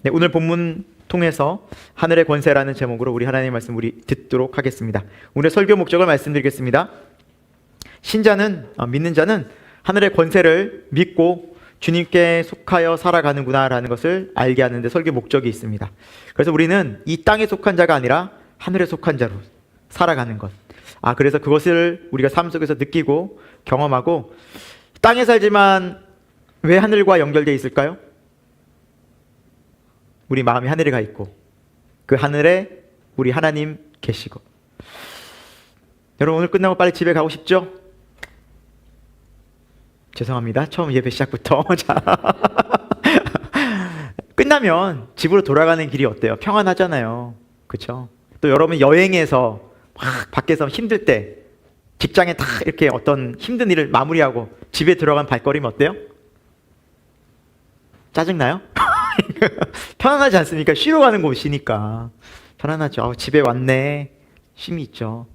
네, 오늘 본문 통해서 하늘의 권세라는 제목으로 우리 하나님의 말씀 우리 듣도록 하겠습니다. 오늘 설교 목적을 말씀드리겠습니다. 신자는 믿는 자는 하늘의 권세를 믿고 주님께 속하여 살아가는구나 라는 것을 알게 하는데 설교 목적이 있습니다. 그래서 우리는 이 땅에 속한 자가 아니라 하늘에 속한 자로 살아가는 것. 그래서 그것을 우리가 삶 속에서 느끼고 경험하고, 땅에 살지만 왜 하늘과 연결되어 있을까요? 우리 마음이 하늘에 가 있고 그 하늘에 우리 하나님 계시고. 여러분, 오늘 끝나고 빨리 집에 가고 싶죠? 죄송합니다. 처음 예배 시작부터. 자, 끝나면 집으로 돌아가는 길이 어때요? 평안하잖아요. 그렇죠? 또 여러분 여행에서 막 밖에서 힘들 때 직장에 다 이렇게 어떤 힘든 일을 마무리하고 집에 들어간 발걸음 어때요? 짜증나요? 편안하지 않습니까? 쉬러 가는 곳이니까 편안하죠. 집에 왔네. 쉼이 있죠.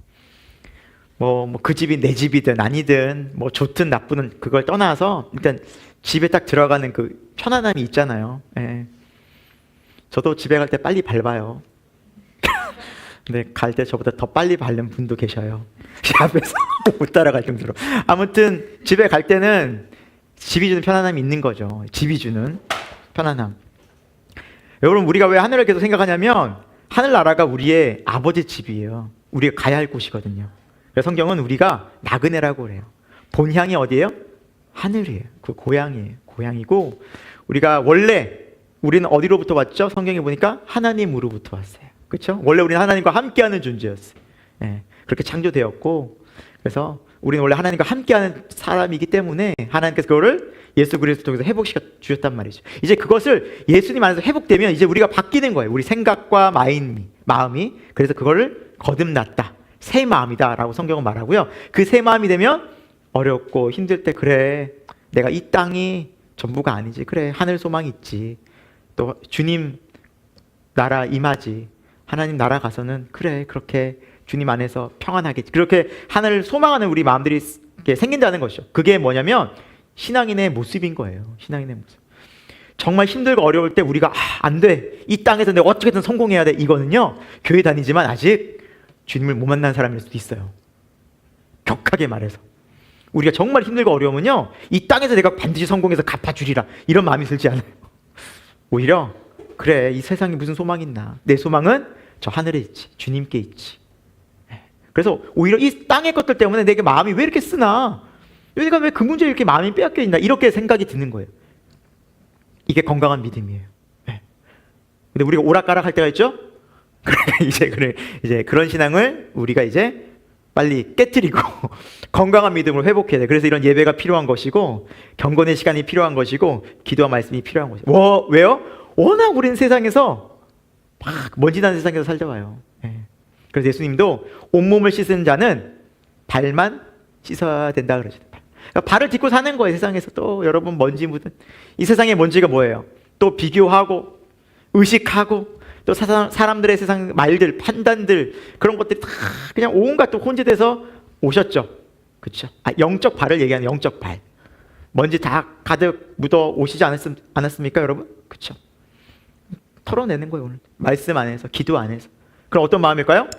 그 집이 내 집이든 아니든 좋든 나쁘든 그걸 떠나서 일단 집에 딱 들어가는 그 편안함이 있잖아요. 예. 저도 집에 갈 때 빨리 밟아요. 근데 갈 때 저보다 더 빨리 밟는 분도 계셔요. 앞에서 못 따라갈 정도로. 아무튼 집에 갈 때는 집이 주는 편안함이 있는 거죠. 집이 주는 편안함. 여러분, 우리가 왜 하늘을 계속 생각하냐면 하늘나라가 우리의 아버지 집이에요. 우리가 가야 할 곳이거든요. 그래서 성경은 우리가 나그네라고 그래요. 본향이 어디예요? 하늘이에요. 그 고향이에요. 고향이고, 우리는 어디로부터 왔죠? 성경에 보니까 하나님으로부터 왔어요. 그렇죠? 원래 우리는 하나님과 함께하는 존재였어요. 예, 그렇게 창조되었고, 그래서 우리는 원래 하나님과 함께하는 사람이기 때문에 하나님께서 그거를 예수 그리스도 통해서 회복시켜 주셨단 말이죠. 이제 그것을 예수님 안에서 회복되면 이제 우리가 바뀌는 거예요. 우리 생각과 마음이. 그래서 그거를 거듭났다. 새 마음이다 라고 성경은 말하고요. 그 새 마음이 되면 어렵고 힘들 때, 그래, 내가 이 땅이 전부가 아니지. 그래, 하늘 소망이 있지. 또 주님 나라 임하지. 하나님 나라 가서는 그래, 그렇게 주님 안에서 평안하겠지. 그렇게 하늘을 소망하는 우리 마음들이 생긴다는 것이죠. 그게 뭐냐면 신앙인의 모습인 거예요. 신앙인의 모습. 정말 힘들고 어려울 때 우리가 안 돼, 이 땅에서 내가 어떻게든 성공해야 돼, 이거는요, 교회 다니지만 아직 주님을 못 만난 사람일 수도 있어요. 격하게 말해서. 우리가 정말 힘들고 어려우면요, 이 땅에서 내가 반드시 성공해서 갚아주리라, 이런 마음이 들지 않아요. 오히려 그래, 이 세상에 무슨 소망이 있나, 내 소망은 저 하늘에 있지, 주님께 있지. 그래서 오히려 이 땅의 것들 때문에 내게 마음이 왜 이렇게 쓰나, 내가 왜 그 문제에 이렇게 마음이 빼앗겨 있나, 이렇게 생각이 드는 거예요. 이게 건강한 믿음이에요. 근데 우리가 오락가락 할 때가 있죠? 이제 그런 신앙을 우리가 이제 빨리 깨트리고 건강한 믿음을 회복해야 돼. 그래서 이런 예배가 필요한 것이고, 경건의 시간이 필요한 것이고, 기도와 말씀이 필요한 것이고. 왜요? 워낙 우리는 세상에서 막 먼지 나는 세상에서 살다 와요. 그래서 예수님도 온몸을 씻은 자는 발만 씻어야 된다 그러죠. 그러니까 발을 딛고 사는 거예요. 세상에서 또 여러분 먼지 묻은 이 세상의 먼지가 뭐예요? 또 비교하고 의식하고 또 사람들의 세상 말들, 판단들, 그런 것들이 다 그냥 온갖 또 혼재돼서 오셨죠. 그렇죠? 영적 발을 얘기하는 영적 발. 먼지 다 가득 묻어 오시지 않았습니까, 여러분? 그렇죠? 털어내는 거예요, 오늘. 말씀 안에서, 기도 안에서. 그럼 어떤 마음일까요?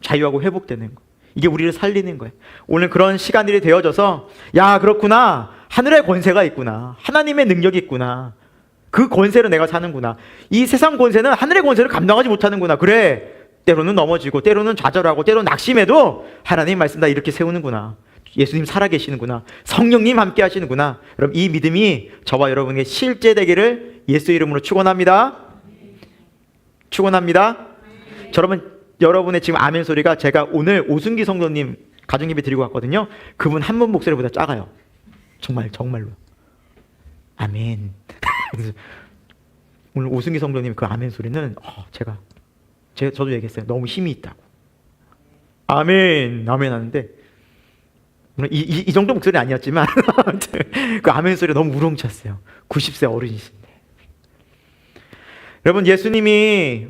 자유하고 회복되는 거. 이게 우리를 살리는 거예요. 오늘 그런 시간들이 되어져서, 야, 그렇구나. 하늘의 권세가 있구나. 하나님의 능력이 있구나. 그 권세로 내가 사는구나. 이 세상 권세는 하늘의 권세를 감당하지 못하는구나. 그래, 때로는 넘어지고 때로는 좌절하고 때로는 낙심해도 하나님 말씀 다 이렇게 세우는구나. 예수님 살아계시는구나. 성령님 함께 하시는구나. 여러분, 이 믿음이 저와 여러분에게 실제 되기를 예수 이름으로 축원합니다. 축원합니다. 여러분의 지금 아멘 소리가, 제가 오늘 오순기 성도님 가정예배 드리고 왔거든요. 그분 한 분 목소리보다 작아요. 정말로. 아멘. 오늘 오승기 성도님 그 아멘 소리는 저도 얘기했어요. 너무 힘이 있다고. 아멘 하는데, 물론 이 정도 목소리 아니었지만 그 아멘 소리 너무 우렁찼어요. 90세 어른이신데. 여러분, 예수님이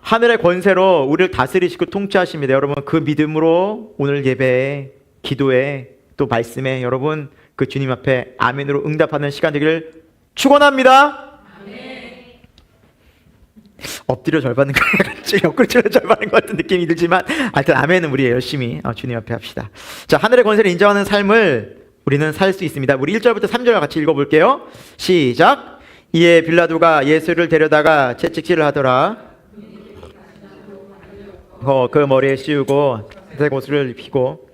하늘의 권세로 우리를 다스리시고 통치하십니다. 여러분, 그 믿음으로 오늘 예배에, 기도에, 또 말씀에 여러분 그 주님 앞에 아멘으로 응답하는 시간 되기를 축원합니다. 아멘. 엎드려 절받는 거 같이 옆구리 찔러 절받는 것 같은 느낌이 들지만 하여튼 아멘은 우리 열심히 주님 앞에 합시다. 자, 하늘의 권세를 인정하는 삶을 우리는 살 수 있습니다. 우리 1절부터 3절 같이 읽어볼게요. 시작. 이에 빌라도가 예수를 데려다가 채찍질을 하더라. 그 머리에 씌우고 색 옷을 입히고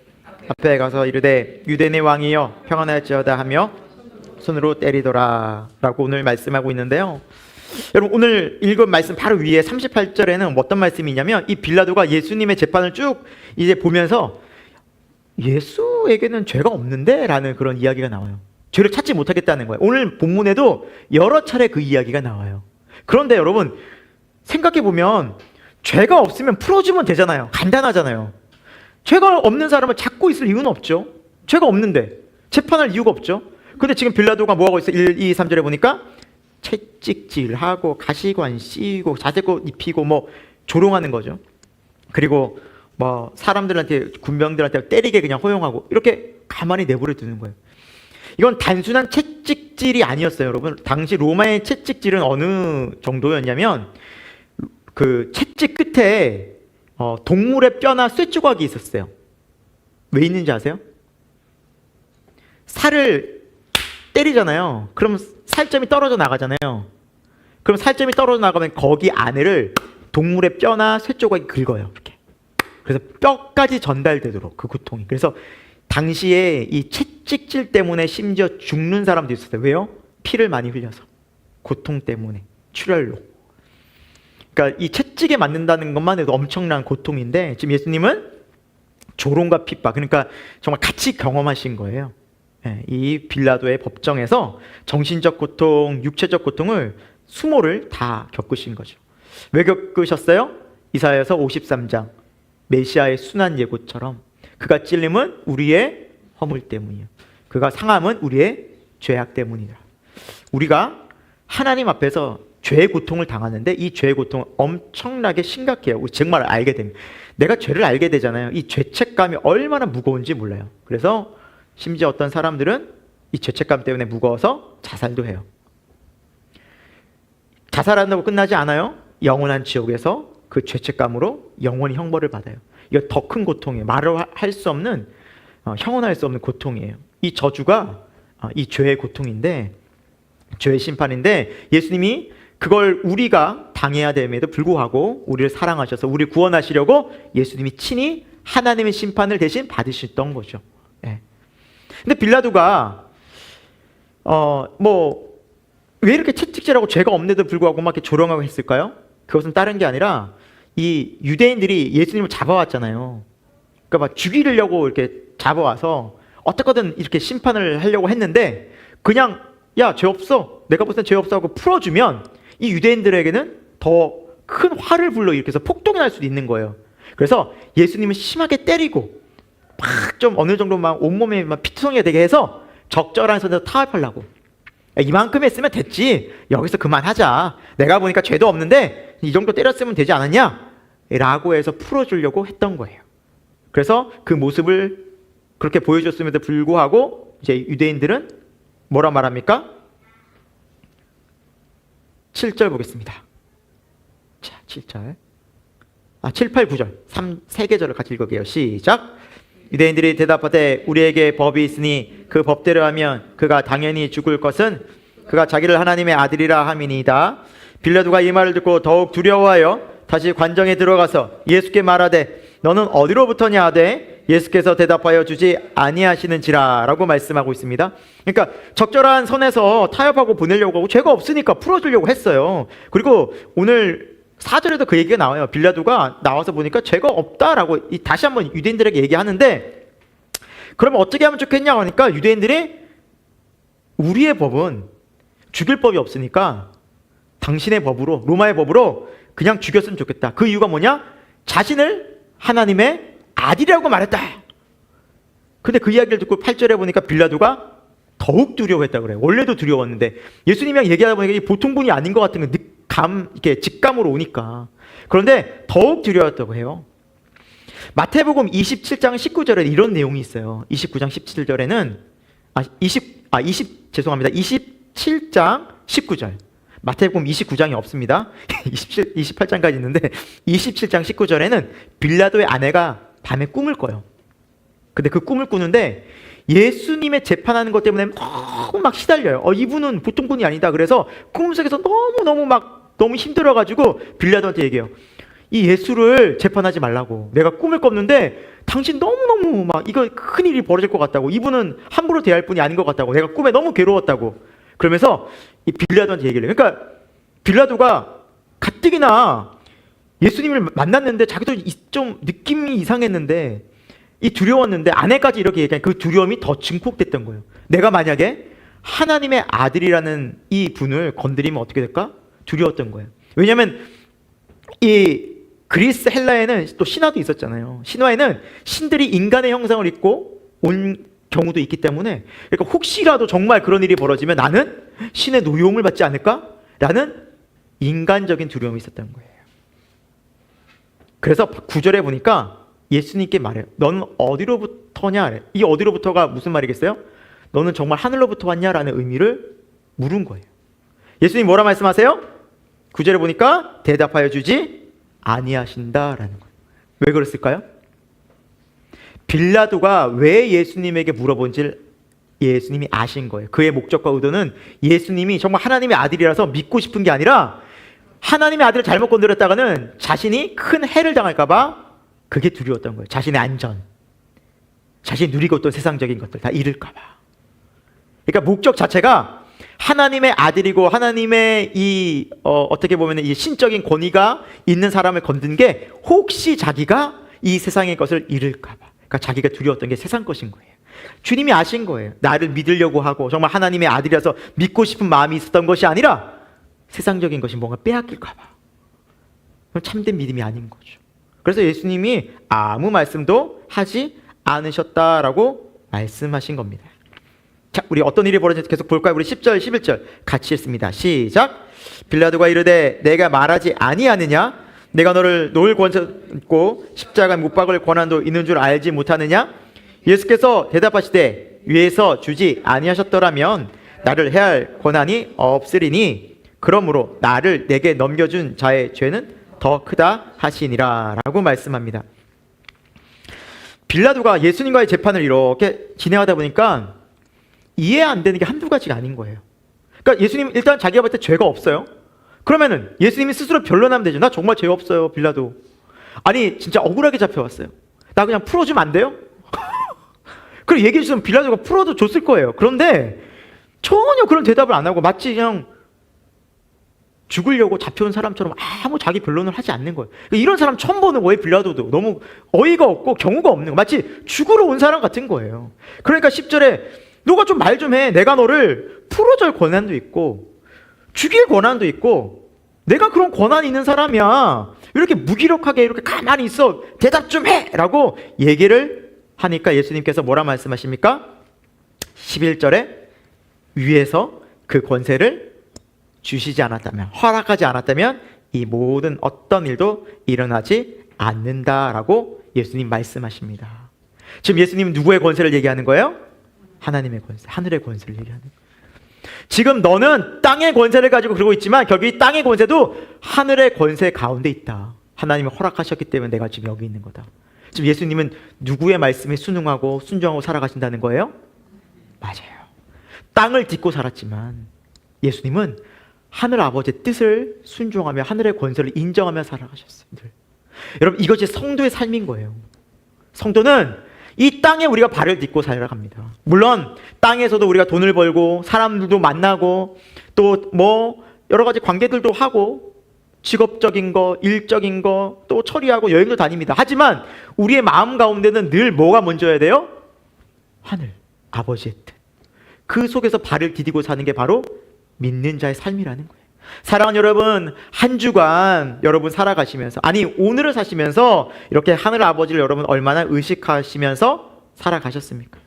앞에 가서 이르되 유대인의 왕이여 평안할지어다 하며 손으로 때리더라 라고 오늘 말씀하고 있는데요. 여러분, 오늘 읽은 말씀 바로 위에 38절에는 어떤 말씀이 있냐면, 이 빌라도가 예수님의 재판을 쭉 이제 보면서 예수에게는 죄가 없는데? 라는 그런 이야기가 나와요. 죄를 찾지 못하겠다는 거예요. 오늘 본문에도 여러 차례 그 이야기가 나와요. 그런데 여러분, 생각해보면 죄가 없으면 풀어주면 되잖아요. 간단하잖아요. 죄가 없는 사람을 잡고 있을 이유는 없죠. 죄가 없는데 재판할 이유가 없죠. 근데 지금 빌라도가 뭐하고 있어요? 1, 2, 3절에 보니까 채찍질하고 가시관 씌우고 자색옷 입히고 뭐 조롱하는 거죠. 그리고 뭐 사람들한테, 군병들한테 때리게 그냥 허용하고 이렇게 가만히 내버려 두는 거예요. 이건 단순한 채찍질이 아니었어요, 여러분. 당시 로마의 채찍질은 어느 정도였냐면 그 채찍 끝에 동물의 뼈나 쇠 조각이 있었어요. 왜 있는지 아세요? 살을 때리잖아요. 그럼 살점이 떨어져 나가잖아요. 그럼 살점이 떨어져 나가면 거기 안에를 동물의 뼈나 쇠 조각이 긁어요. 이렇게. 그래서 뼈까지 전달되도록 그 고통이. 그래서 당시에 이 채찍질 때문에 심지어 죽는 사람도 있었어요. 왜요? 피를 많이 흘려서. 고통 때문에. 출혈로. 그러니까 이 채찍에 맞는다는 것만 해도 엄청난 고통인데, 지금 예수님은 조롱과 핍박, 그러니까 정말 같이 경험하신 거예요. 이 빌라도의 법정에서 정신적 고통, 육체적 고통을 수모를 다 겪으신 거죠. 왜 겪으셨어요? 이사야서 53장 메시아의 순한 예고처럼 그가 찔림은 우리의 허물 때문이에요. 그가 상함은 우리의 죄악 때문이다. 우리가 하나님 앞에서 죄의 고통을 당하는데 이 죄의 고통은 엄청나게 심각해요. 우리 정말 알게 됩니다. 내가 죄를 알게 되잖아요. 이 죄책감이 얼마나 무거운지 몰라요. 그래서 심지어 어떤 사람들은 이 죄책감 때문에 무거워서 자살도 해요. 자살한다고 끝나지 않아요. 영원한 지옥에서 그 죄책감으로 영원히 형벌을 받아요. 이거 더 큰 고통이에요. 말을 할 수 없는, 형언할 수 없는 고통이에요. 이 저주가 이 죄의 고통인데, 죄의 심판인데, 예수님이 그걸 우리가 당해야 됨에도 불구하고 우리를 사랑하셔서 우리를 구원하시려고 예수님이 친히 하나님의 심판을 대신 받으셨던 거죠. 근데 빌라도가 왜 이렇게 채찍질하고 죄가 없는데도 불구하고 막 이렇게 조롱하고 했을까요? 그것은 다른 게 아니라 이 유대인들이 예수님을 잡아왔잖아요. 그러니까 막 죽이려고 이렇게 잡아와서 어떻게든 이렇게 심판을 하려고 했는데, 그냥 야, 죄 없어, 내가 볼 땐 죄 없어 하고 풀어주면 이 유대인들에게는 더 큰 화를 불러일으켜서 폭동이 날 수도 있는 거예요. 그래서 예수님은 심하게 때리고 막 좀 어느 정도 막 온몸에 막 피투성이가 되게 해서 적절한 선에서 타협하려고. 이만큼 했으면 됐지, 여기서 그만하자, 내가 보니까 죄도 없는데 이 정도 때렸으면 되지 않았냐? 라고 해서 풀어주려고 했던 거예요. 그래서 그 모습을 그렇게 보여줬음에도 불구하고 이제 유대인들은 뭐라 말합니까? 7절 보겠습니다. 자, 7절. 7, 8, 9절. 세 계절을 같이 읽어볼게요. 시작. 유대인들이 대답하되 우리에게 법이 있으니 그 법대로 하면 그가 당연히 죽을 것은 그가 자기를 하나님의 아들이라 함이니이다. 빌라도가 이 말을 듣고 더욱 두려워하여 다시 관정에 들어가서 예수께 말하되 너는 어디로부터냐 하되 예수께서 대답하여 주지 아니하시는지라 라고 말씀하고 있습니다. 그러니까 적절한 선에서 타협하고 보내려고 하고 죄가 없으니까 풀어주려고 했어요. 그리고 오늘 4절에도 그 얘기가 나와요. 빌라도가 나와서 보니까 죄가 없다라고 다시 한번 유대인들에게 얘기하는데, 그러면 어떻게 하면 좋겠냐고 하니까 유대인들이 우리의 법은 죽일 법이 없으니까 당신의 법으로, 로마의 법으로 그냥 죽였으면 좋겠다. 그 이유가 뭐냐? 자신을 하나님의 아들이라고 말했다. 근데 그 이야기를 듣고 8절에 보니까 빌라도가 더욱 두려워했다 그래요. 원래도 두려웠는데 예수님이랑 얘기하다 보니까 이 보통 분이 아닌 것 같은 거 이렇게 직감으로 오니까. 그런데 더욱 두려웠다고 해요. 마태복음 27장 19절에 이런 내용이 있어요. 29장 17절에는 27장 19절. 마태복음 29장이 없습니다. 28장까지 있는데 27장 19절에는 빌라도의 아내가 밤에 꿈을 꿔요. 근데 그 꿈을 꾸는데 예수님의 재판하는 것 때문에 너무 막 시달려요. 이분은 보통 분이 아니다. 그래서 꿈속에서 너무 힘들어가지고 빌라도한테 얘기해요. 이 예수를 재판하지 말라고. 내가 꿈을 꿨는데 당신 너무너무 막 이거 큰일이 벌어질 것 같다고. 이분은 함부로 대할 분이 아닌 것 같다고. 내가 꿈에 너무 괴로웠다고. 그러면서 이 빌라도한테 얘기를 해요. 그러니까 빌라도가 가뜩이나 예수님을 만났는데 자기도 좀 느낌이 이상했는데 이 두려웠는데 아내까지 이렇게 얘기하니까 그 두려움이 더 증폭됐던 거예요. 내가 만약에 하나님의 아들이라는 이 분을 건드리면 어떻게 될까? 두려웠던 거예요. 왜냐하면 이 그리스 헬라에는 또 신화도 있었잖아요. 신화에는 신들이 인간의 형상을 입고 온 경우도 있기 때문에 그러니까 혹시라도 정말 그런 일이 벌어지면 나는 신의 노여움을 받지 않을까? 라는 인간적인 두려움이 있었던 거예요. 그래서 9절에 보니까 예수님께 말해요. 너는 어디로부터냐? 이 어디로부터가 무슨 말이겠어요? 너는 정말 하늘로부터 왔냐라는 의미를 물은 거예요. 예수님 뭐라 말씀하세요? 9절에 보니까 대답하여 주지 아니하신다라는 거예요. 왜 그랬을까요? 빌라도가 왜 예수님에게 물어본지를 예수님이 아신 거예요. 그의 목적과 의도는 예수님이 정말 하나님의 아들이라서 믿고 싶은 게 아니라 하나님의 아들을 잘못 건드렸다가는 자신이 큰 해를 당할까 봐 그게 두려웠던 거예요. 자신의 안전, 자신이 누리고 있던 세상적인 것들 다 잃을까 봐. 그러니까 목적 자체가 하나님의 아들이고 하나님의 이 어떻게 보면 이 신적인 권위가 있는 사람을 건든 게 혹시 자기가 이 세상의 것을 잃을까 봐. 그러니까 자기가 두려웠던 게 세상 것인 거예요. 주님이 아신 거예요. 나를 믿으려고 하고 정말 하나님의 아들이라서 믿고 싶은 마음이 있었던 것이 아니라 세상적인 것이 뭔가 빼앗길까 봐. 그럼 참된 믿음이 아닌 거죠. 그래서 예수님이 아무 말씀도 하지 않으셨다라고 말씀하신 겁니다. 자, 우리 어떤 일이 벌어진지 계속 볼까요? 우리 10절, 11절 같이 읽습니다. 시작. 빌라도가 이르되 내가 말하지 아니하느냐? 내가 너를 놓을 권세도 있고 십자가에 못 박을 권한도 있는 줄 알지 못하느냐? 예수께서 대답하시되 위에서 주지 아니하셨더라면 나를 해할 권한이 없으리니 그러므로 나를 내게 넘겨준 자의 죄는 더 크다 하시니라 라고 말씀합니다. 빌라도가 예수님과의 재판을 이렇게 진행하다 보니까 이해 안 되는 게 한두 가지가 아닌 거예요. 그러니까 예수님 일단 자기가 볼 때 죄가 없어요. 그러면은 예수님이 스스로 변론하면 되죠. 나 정말 죄 없어요, 빌라도. 아니 진짜 억울하게 잡혀왔어요. 나 그냥 풀어주면 안 돼요? 그리고 얘기해 주시면 빌라도가 풀어도 줬을 거예요. 그런데 전혀 그런 대답을 안 하고 마치 그냥 죽으려고 잡혀온 사람처럼 아무 자기 변론을 하지 않는 거예요. 이런 사람 처음 보는 거예요. 빌라도도 너무 어이가 없고 경우가 없는 거, 마치 죽으러 온 사람 같은 거예요. 그러니까 10절에 너가 좀 말 좀 해. 내가 너를 풀어줄 권한도 있고 죽일 권한도 있고 내가 그런 권한이 있는 사람이야. 이렇게 무기력하게 이렇게 가만히 있어. 대답 좀 해! 라고 얘기를 하니까 예수님께서 뭐라 말씀하십니까? 11절에 위에서 그 권세를 주시지 않았다면, 허락하지 않았다면 이 모든 어떤 일도 일어나지 않는다라고 예수님 말씀하십니다. 지금 예수님은 누구의 권세를 얘기하는 거예요? 하나님의 권세, 하늘의 권세를 얘기하는 거예요. 지금 너는 땅의 권세를 가지고 그러고 있지만 결국 이 땅의 권세도 하늘의 권세 가운데 있다. 하나님이 허락하셨기 때문에 내가 지금 여기 있는 거다. 지금 예수님은 누구의 말씀에 순응하고 순종하고 살아가신다는 거예요? 맞아요. 땅을 딛고 살았지만 예수님은 하늘 아버지의 뜻을 순종하며 하늘의 권세를 인정하며 살아가셨어요. 여러분, 이것이 성도의 삶인 거예요. 성도는 이 땅에 우리가 발을 딛고 살아갑니다. 물론 땅에서도 우리가 돈을 벌고 사람들도 만나고 또 뭐 여러 가지 관계들도 하고 직업적인 거, 일적인 거 또 처리하고 여행도 다닙니다. 하지만 우리의 마음 가운데는 늘 뭐가 먼저여야 돼요? 하늘, 아버지의 뜻. 그 속에서 발을 디디고 사는 게 바로 믿는 자의 삶이라는 거예요. 사랑하는 여러분, 한 주간 여러분 살아가시면서, 아니 오늘을 사시면서 이렇게 하늘 아버지를 여러분 얼마나 의식하시면서 살아가셨습니까?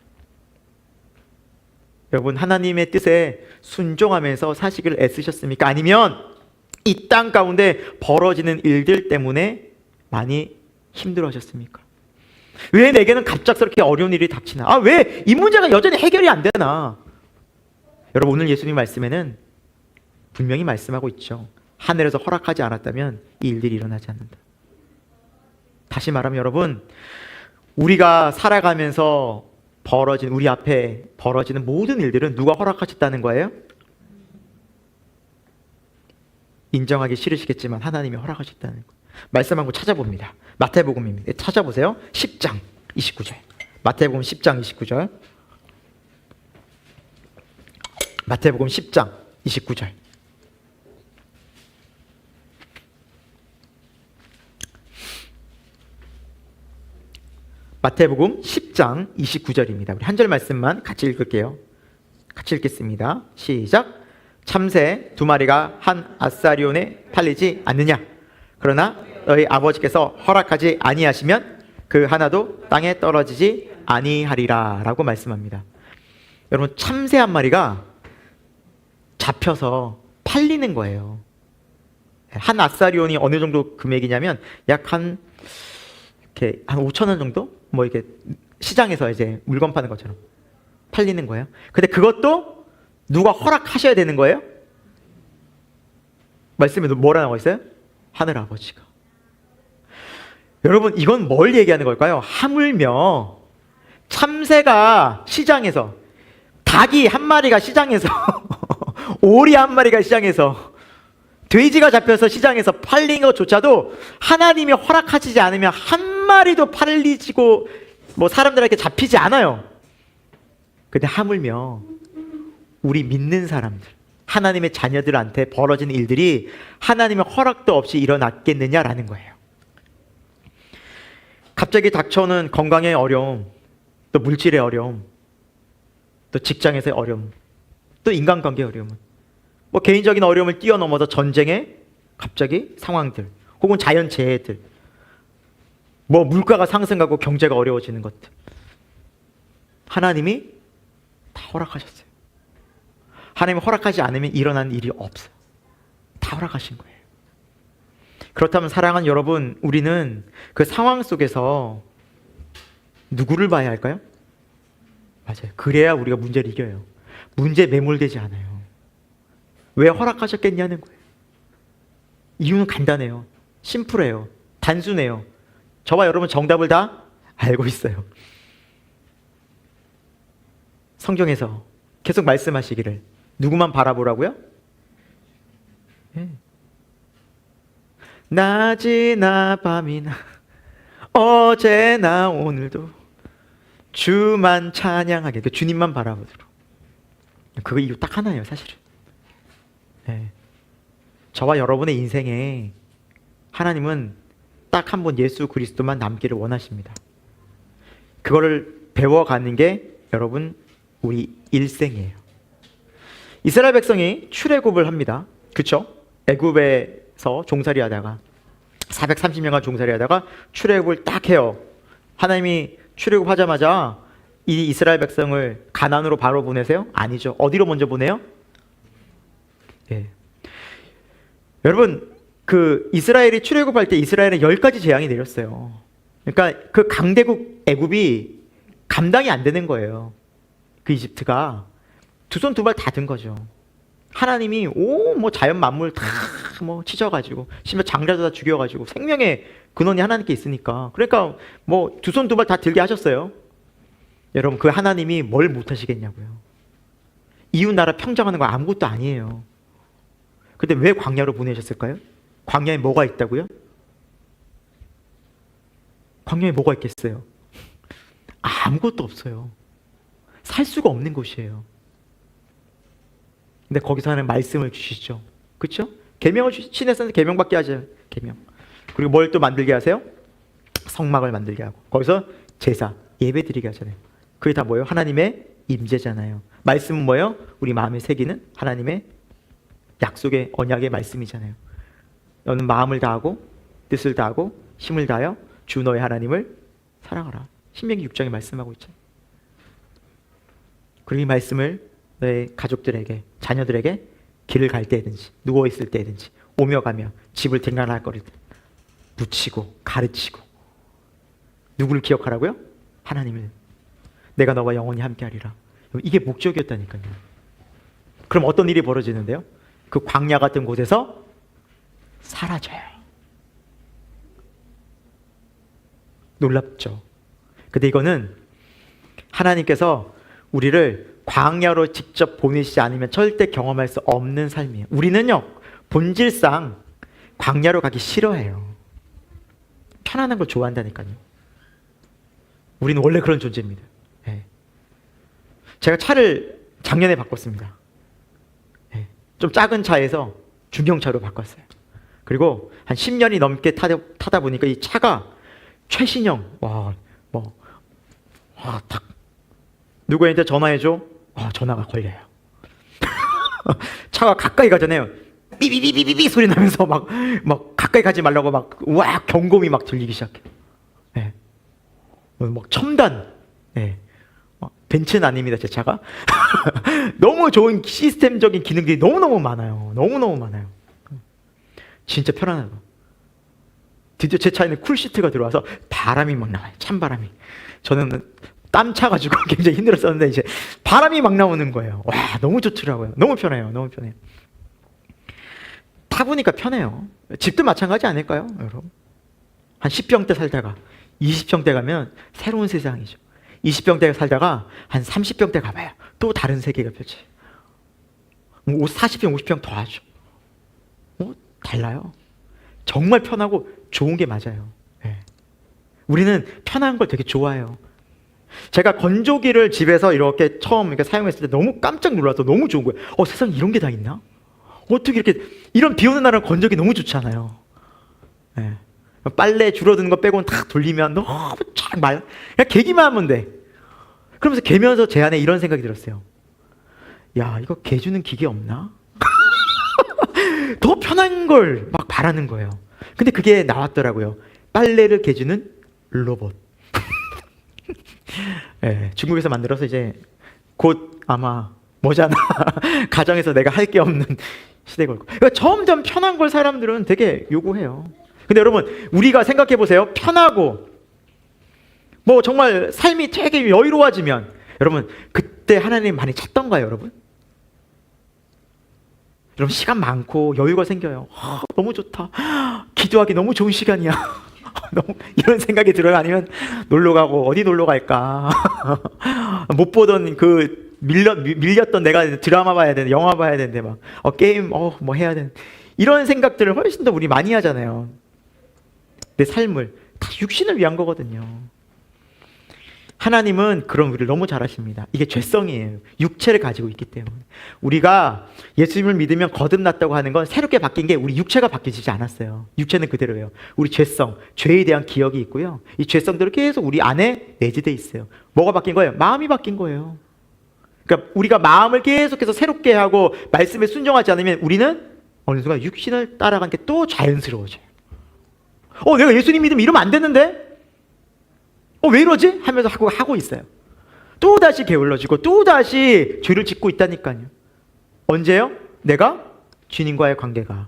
여러분 하나님의 뜻에 순종하면서 사시기를 애쓰셨습니까? 아니면 이 땅 가운데 벌어지는 일들 때문에 많이 힘들어하셨습니까? 왜 내게는 갑작스럽게 어려운 일이 닥치나? 왜 이 문제가 여전히 해결이 안 되나? 여러분 오늘 예수님 말씀에는 분명히 말씀하고 있죠. 하늘에서 허락하지 않았다면 이 일들이 일어나지 않는다. 다시 말하면 여러분, 우리가 살아가면서 우리 앞에 벌어지는 모든 일들은 누가 허락하셨다는 거예요? 인정하기 싫으시겠지만 하나님이 허락하셨다는 거. 말씀 한번 찾아봅니다. 마태복음입니다. 찾아보세요. 10장 29절. 마태복음 10장 29절. 마태복음 10장 29절. 마태복음 10장 29절입니다. 우리 한 절 말씀만 같이 읽을게요. 같이 읽겠습니다. 시작. 참새 2마리가 한 아사리온에 팔리지 않느냐? 그러나 너희 아버지께서 허락하지 아니하시면 그 하나도 땅에 떨어지지 아니하리라 라고 말씀합니다. 여러분, 참새 한 마리가 잡혀서 팔리는 거예요. 한 아사리온이 어느 정도 금액이냐면 약 한 5천 원 정도? 뭐 이렇게 시장에서 이제 물건 파는 것처럼 팔리는 거예요. 근데 그것도 누가 허락하셔야 되는 거예요? 말씀에 뭐라 나와 있어요? 하늘 아버지가. 여러분, 이건 뭘 얘기하는 걸까요? 하물며 참새가 시장에서, 닭이 한 마리가 시장에서 오리 한 마리가 시장에서, 돼지가 잡혀서 시장에서 팔린 것조차도 하나님이 허락하시지 않으면 한 마리도 팔리지고 뭐 사람들에게 잡히지 않아요. 근데 하물며 우리 믿는 사람들, 하나님의 자녀들한테 벌어진 일들이 하나님의 허락도 없이 일어났겠느냐라는 거예요. 갑자기 닥쳐오는 건강의 어려움, 또 물질의 어려움, 또 직장에서의 어려움, 또 인간관계의 어려움, 뭐 개인적인 어려움을 뛰어넘어서 전쟁의 갑자기 상황들, 혹은 자연재해들, 뭐 물가가 상승하고 경제가 어려워지는 것들, 하나님이 다 허락하셨어요. 하나님이 허락하지 않으면 일어나는 일이 없어요. 다 허락하신 거예요. 그렇다면 사랑하는 여러분, 우리는 그 상황 속에서 누구를 봐야 할까요? 맞아요. 그래야 우리가 문제를 이겨요. 문제에 매몰되지 않아요. 왜 허락하셨겠냐는 거예요. 이유는 간단해요. 심플해요. 단순해요. 저와 여러분 정답을 다 알고 있어요. 성경에서 계속 말씀하시기를 누구만 바라보라고요? 네. 낮이나 밤이나 어제나 오늘도 주만 찬양하게, 그 주님만 바라보도록. 그거 이유 딱 하나예요, 사실은. 네. 저와 여러분의 인생에 하나님은 딱 한 번 예수 그리스도만 남기를 원하십니다. 그거를 배워가는 게 여러분 우리 일생이에요. 이스라엘 백성이 출애굽을 합니다. 그렇죠? 애굽에서 종살이 하다가 430년간 종살이 하다가 출애굽을 딱 해요. 하나님이 출애굽하자마자 이 이스라엘 백성을 가나안으로 바로 보내세요? 아니죠. 어디로 먼저 보내요? 예. 여러분, 그 이스라엘이 출애굽할 때 이스라엘은 10가지 재앙이 내렸어요. 그러니까 그 강대국 애굽이 감당이 안 되는 거예요. 그 이집트가 두 손 두 발 다 든 거죠. 하나님이 뭐 자연 만물 다 뭐 찢어가지고 심지어 장자도 다 죽여가지고 생명의 근원이 하나님께 있으니까, 그러니까 뭐 두 손 두 발 다 들게 하셨어요. 여러분, 그 하나님이 뭘 못하시겠냐고요. 이웃 나라 평정하는 거 아무것도 아니에요. 근데 왜 광야로 보내셨을까요? 광야에 뭐가 있다고요? 광야에 뭐가 있겠어요? 아무것도 없어요. 살 수가 없는 곳이에요. 근데 거기서 하는 말씀을 주시죠. 그렇죠? 계명을 신에서는 계명밖에 하죠. 계명. 그리고 뭘 또 만들게 하세요? 성막을 만들게 하고 거기서 제사, 예배 드리게 하잖아요. 그게 다 뭐예요? 하나님의 임재잖아요. 말씀은 뭐예요? 우리 마음에 새기는 하나님의 약속의 언약의 말씀이잖아요. 너는 마음을 다하고 뜻을 다하고 힘을 다하여 주 너의 하나님을 사랑하라. 신명기 6장에 말씀하고 있죠. 그리고 이 말씀을 너의 가족들에게, 자녀들에게 길을 갈 때든지 누워있을 때든지 오며 가며 집을 댕간할 거리든 묻히고 가르치고. 누구를 기억하라고요? 하나님을. 내가 너와 영원히 함께하리라. 이게 목적이었다니까요. 그럼 어떤 일이 벌어지는데요? 그 광야 같은 곳에서 사라져요. 놀랍죠? 근데 이거는 하나님께서 우리를 광야로 직접 보내시지 않으면 절대 경험할 수 없는 삶이에요. 우리는요, 본질상 광야로 가기 싫어해요. 편안한 걸 좋아한다니까요. 우리는 원래 그런 존재입니다. 네. 제가 차를 작년에 바꿨습니다. 네. 좀 작은 차에서 중형차로 바꿨어요. 그리고 한 10년이 넘게 타다 보니까 이 차가 최신형, 딱 누구한테 전화해줘? 전화가 걸려요. 차가 가까이 가잖아요. 삐삐삐삐삐 소리 나면서 막 가까이 가지 말라고 경고음이 막 들리기 시작해. 네. 막 첨단. 네. 벤츠는 아닙니다, 제 차가. 너무 좋은 시스템적인 기능들이 너무너무 많아요. 너무너무 많아요. 진짜 편안하고. 드디어 제 차에는 쿨시트가 들어와서 바람이 막 나와요. 찬바람이. 저는 땀 차가지고 굉장히 힘들었었는데 이제 바람이 막 나오는 거예요. 와, 너무 좋더라고요. 너무 편해요. 너무 편해요. 타보니까 편해요. 집도 마찬가지 아닐까요, 여러분? 한 10평대 살다가 20평대 가면 새로운 세상이죠. 20평대 살다가 한 30평대 가봐요. 또 다른 세계가 펼쳐요. 40평, 50평 더 하죠. 달라요. 정말 편하고 좋은 게 맞아요. 네. 우리는 편한 걸 되게 좋아해요. 제가 건조기를 집에서 이렇게 처음 이렇게 사용했을 때 너무 깜짝 놀라서 너무 좋은 거예요. 세상에 이런 게 다 있나? 어떻게 이렇게, 이런 비 오는 날은 건조기 너무 좋잖아요. 네. 빨래 줄어드는 거 빼고는 다 돌리면 너무 쫙 그냥 개기만 하면 돼. 그러면서 개면서 제 안에 이런 생각이 들었어요. 야, 이거 개주는 기계 없나? 더 편한 걸 막 바라는 거예요. 근데 그게 나왔더라고요. 빨래를 개주는 로봇. 네, 중국에서 만들어서 이제 곧 아마 뭐잖아. 가정에서 내가 할 게 없는 시대가 올 거예요. 그러니까 점점 편한 걸 사람들은 되게 요구해요. 근데 여러분, 우리가 생각해 보세요. 편하고 정말 삶이 되게 여유로워지면 여러분, 그때 하나님 많이 찾던가요, 여러분? 여러분, 시간 많고 여유가 생겨요. 너무 좋다. 기도하기 너무 좋은 시간이야. 너무 이런 생각이 들어요. 아니면 놀러 가고, 어디 놀러 갈까? 못 보던 밀렸던 내가 드라마 봐야 되는데, 영화 봐야 되는데 게임 뭐 해야 되는, 이런 생각들을 훨씬 더 우리 많이 하잖아요. 내 삶을 다 육신을 위한 거거든요. 하나님은 그런 우리를 너무 잘 아십니다. 이게 죄성이에요. 육체를 가지고 있기 때문에. 우리가 예수님을 믿으면 거듭났다고 하는 건 새롭게 바뀐 게 우리 육체가 바뀌지 않았어요. 육체는 그대로예요. 우리 죄성, 죄에 대한 기억이 있고요. 이 죄성들은 계속 우리 안에 내재되어 있어요. 뭐가 바뀐 거예요? 마음이 바뀐 거예요. 그러니까 우리가 마음을 계속해서 새롭게 하고 말씀에 순종하지 않으면 우리는 어느 순간 육신을 따라가는 게 또 자연스러워져요. 내가 예수님 믿으면 이러면 안 되는데? 왜 이러지? 하면서 하고 있어요. 또다시 게을러지고 또다시 죄를 짓고 있다니까요. 언제요? 내가 주님과의 관계가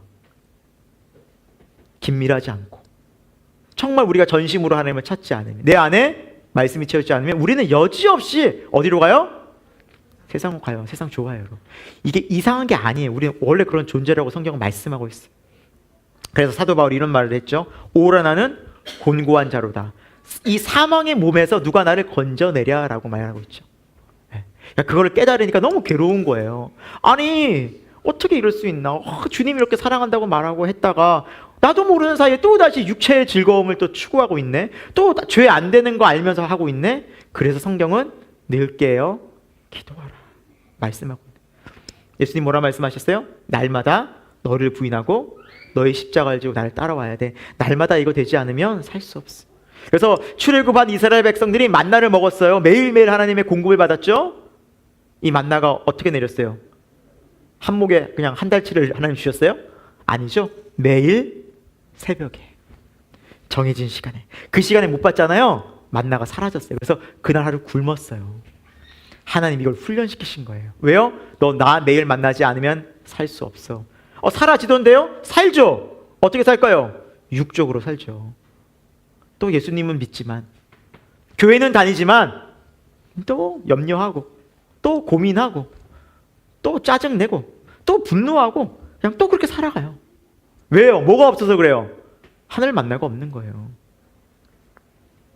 긴밀하지 않고 정말 우리가 전심으로 하나님을 찾지 않으면, 내 안에 말씀이 채워지지 않으면 우리는 여지없이 어디로 가요? 세상으로 가요. 세상 좋아요, 여러분. 이게 이상한 게 아니에요. 우리는 원래 그런 존재라고 성경은 말씀하고 있어요. 그래서 사도 바울이 이런 말을 했죠. 오라 나는 곤고한 자로다. 이 사망의 몸에서 누가 나를 건져내랴라고 말하고 있죠. 그거를 깨달으니까 너무 괴로운 거예요. 아니, 어떻게 이럴 수 있나? 주님이 이렇게 사랑한다고 말하고 했다가 나도 모르는 사이에 또다시 육체의 즐거움을 또 추구하고 있네. 또 죄 안 되는 거 알면서 하고 있네. 그래서 성경은 늘 깨어 기도하라 말씀하고 있네. 예수님 뭐라 말씀하셨어요? 날마다 너를 부인하고 너의 십자가를 지고 나를 따라와야 돼. 날마다 이거 되지 않으면 살 수 없어. 그래서 출애굽한 이스라엘 백성들이 만나를 먹었어요. 매일매일 하나님의 공급을 받았죠. 이 만나가 어떻게 내렸어요? 한 목에 그냥 한 달치를 하나님 주셨어요? 아니죠. 매일 새벽에 정해진 시간에, 그 시간에 못 받잖아요. 만나가 사라졌어요. 그래서 그날 하루 굶었어요. 하나님 이걸 훈련시키신 거예요. 왜요? 너 나 매일 만나지 않으면 살 수 없어. 사라지던데요? 살죠. 어떻게 살까요? 육적으로 살죠. 또 예수님은 믿지만, 교회는 다니지만 또 염려하고 또 고민하고 또 짜증내고 또 분노하고 그냥 또 그렇게 살아가요. 왜요? 뭐가 없어서 그래요? 하늘 만나가 없는 거예요.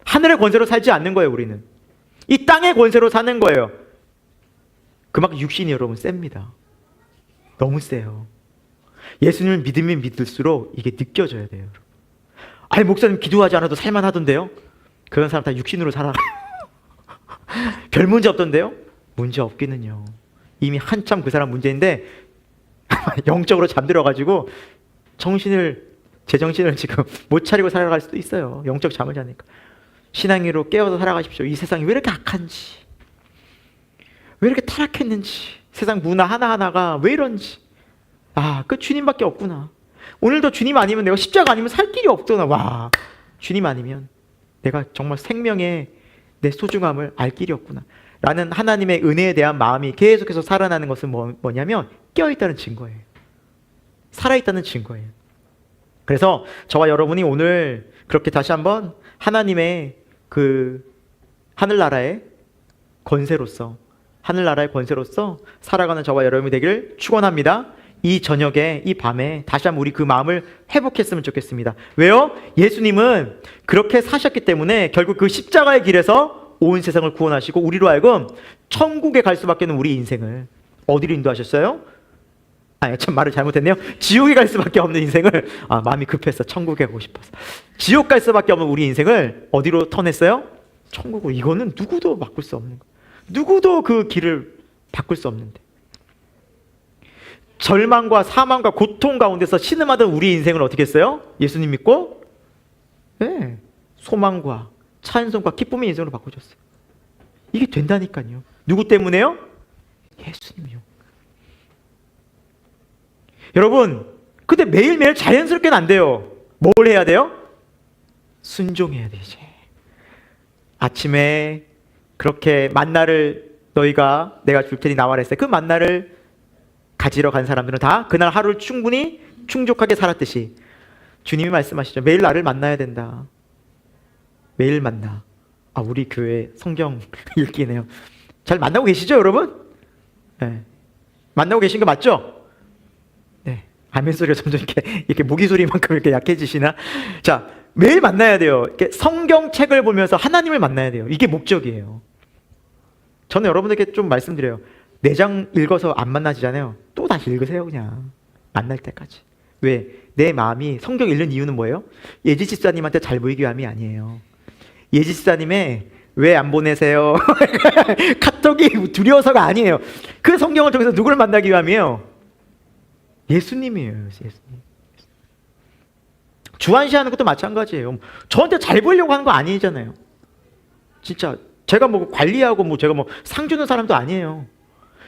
하늘의 권세로 살지 않는 거예요. 우리는 이 땅의 권세로 사는 거예요. 그만큼 육신이 여러분 셉니다. 너무 세요. 예수님을 믿으면 믿을수록 이게 느껴져야 돼요. 아니 목사님 기도하지 않아도 살만하던데요? 그런 사람 다 육신으로 살아가요. 별 문제 없던데요? 문제 없기는요. 이미 한참 그 사람 문제인데 영적으로 잠들어가지고 제정신을 지금 못 차리고 살아갈 수도 있어요. 영적 잠을 자니까. 신앙으로 깨어서 살아가십시오. 이 세상이 왜 이렇게 악한지, 왜 이렇게 타락했는지, 세상 문화 하나하나가 왜 이런지. 그 주님밖에 없구나. 오늘도 주님 아니면, 내가 십자가 아니면 살 길이 없구나. 와, 주님 아니면 내가 정말 생명의 내 소중함을 알 길이 없구나 라는 하나님의 은혜에 대한 마음이 계속해서 살아나는 것은 뭐냐면 깨어있다는 증거예요. 살아있다는 증거예요. 그래서 저와 여러분이 오늘 그렇게 다시 한번 하나님의 그 하늘나라의 권세로서 살아가는 저와 여러분이 되기를 축원합니다. 이 저녁에, 이 밤에 다시 한번 우리 그 마음을 회복했으면 좋겠습니다. 왜요? 예수님은 그렇게 사셨기 때문에 결국 그 십자가의 길에서 온 세상을 구원하시고 우리로 하여금 천국에 갈 수밖에 없는 우리 인생을 어디로 인도하셨어요? 참 말을 잘못했네요. 지옥에 갈 수밖에 없는 인생을, 마음이 급해서 천국에 가고 싶어서 지옥 갈 수밖에 없는 우리 인생을 어디로 턴했어요? 천국으로. 이거는 누구도 바꿀 수 없는 거예요. 누구도 그 길을 바꿀 수 없는데, 절망과 사망과 고통 가운데서 신음하던 우리 인생을 어떻게 했어요? 예수님 믿고 소망과 찬송과 기쁨의 인생으로 바꿔줬어요. 이게 된다니까요. 누구 때문에요? 예수님이요. 여러분, 근데 매일매일 자연스럽게는 안 돼요. 뭘 해야 돼요? 순종해야 되지. 아침에 그렇게 만나를 내가 줄 테니 나와라 했어요. 그 만나를 가지러 간 사람들은 다 그날 하루를 충분히 충족하게 살았듯이 주님이 말씀하시죠. 매일 나를 만나야 된다. 매일 만나. 우리 교회 성경 읽기네요. 잘 만나고 계시죠, 여러분? 네. 만나고 계신 거 맞죠? 네. 아멘 소리가 점점 이렇게 모기 소리만큼 이렇게 약해지시나? 자, 매일 만나야 돼요. 이렇게 성경책을 보면서 하나님을 만나야 돼요. 이게 목적이에요. 저는 여러분들께 좀 말씀드려요. 4장 읽어서 안 만나지잖아요. 또 다시 읽으세요, 그냥. 만날 때까지. 왜? 내 마음이, 성경 읽는 이유는 뭐예요? 예지 집사님한테 잘 보이기 위함이 아니에요. 예지 집사님의 왜 안 보내세요? 카톡이 두려워서가 아니에요. 그 성경을 통해서 누구를 만나기 위함이에요? 예수님이에요. 예수님. 주한시하는 것도 마찬가지예요. 저한테 잘 보이려고 하는 거 아니잖아요. 진짜 제가 뭐 관리하고 제가 상 주는 사람도 아니에요.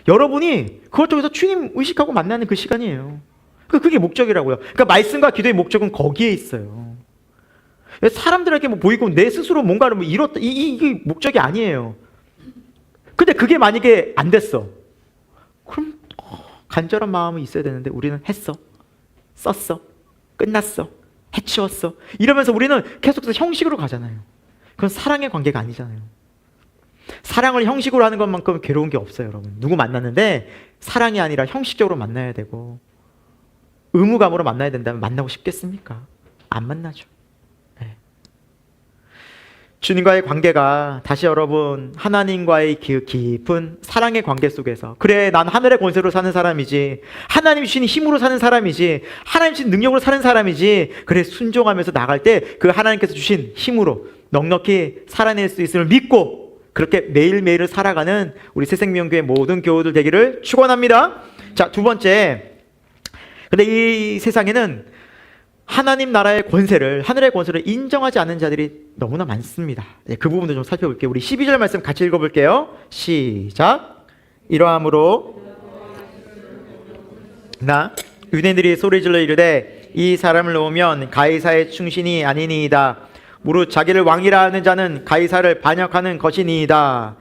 여러분이 그걸 통해서 주님 의식하고 만나는 그 시간이에요. 그게 목적이라고요. 그러니까 말씀과 기도의 목적은 거기에 있어요. 사람들에게 보이고 내 스스로 뭔가를 이뤘다, 이게 목적이 아니에요. 근데 그게 만약에 안 됐어. 그럼 간절한 마음이 있어야 되는데 우리는 했어, 썼어, 끝났어, 해치웠어 이러면서 우리는 계속해서 형식으로 가잖아요. 그건 사랑의 관계가 아니잖아요. 사랑을 형식으로 하는 것만큼 괴로운 게 없어요, 여러분. 누구 만났는데 사랑이 아니라 형식적으로 만나야 되고 의무감으로 만나야 된다면 만나고 싶겠습니까? 안 만나죠. 네. 주님과의 관계가 다시 여러분 하나님과의 깊은 사랑의 관계 속에서, 그래 난 하늘의 권세로 사는 사람이지, 하나님 주신 힘으로 사는 사람이지, 하나님 주신 능력으로 사는 사람이지, 그래 순종하면서 나갈 때 그 하나님께서 주신 힘으로 넉넉히 살아낼 수 있음을 믿고 그렇게 매일매일을 살아가는 우리 새생명교회 모든 교우들 되기를 축원합니다. 자, 두 번째, 근데 이 세상에는 하나님 나라의 권세를, 하늘의 권세를 인정하지 않는 자들이 너무나 많습니다. 그 부분도 좀 살펴볼게요. 우리 12절 말씀 같이 읽어볼게요. 시작. 이러함으로 유대인들이 소리질러 이르되 이 사람을 놓으면 가이사의 충신이 아니니이다. 무릇 자기를 왕이라 하는 자는 가이사를 반역하는 것이니이다.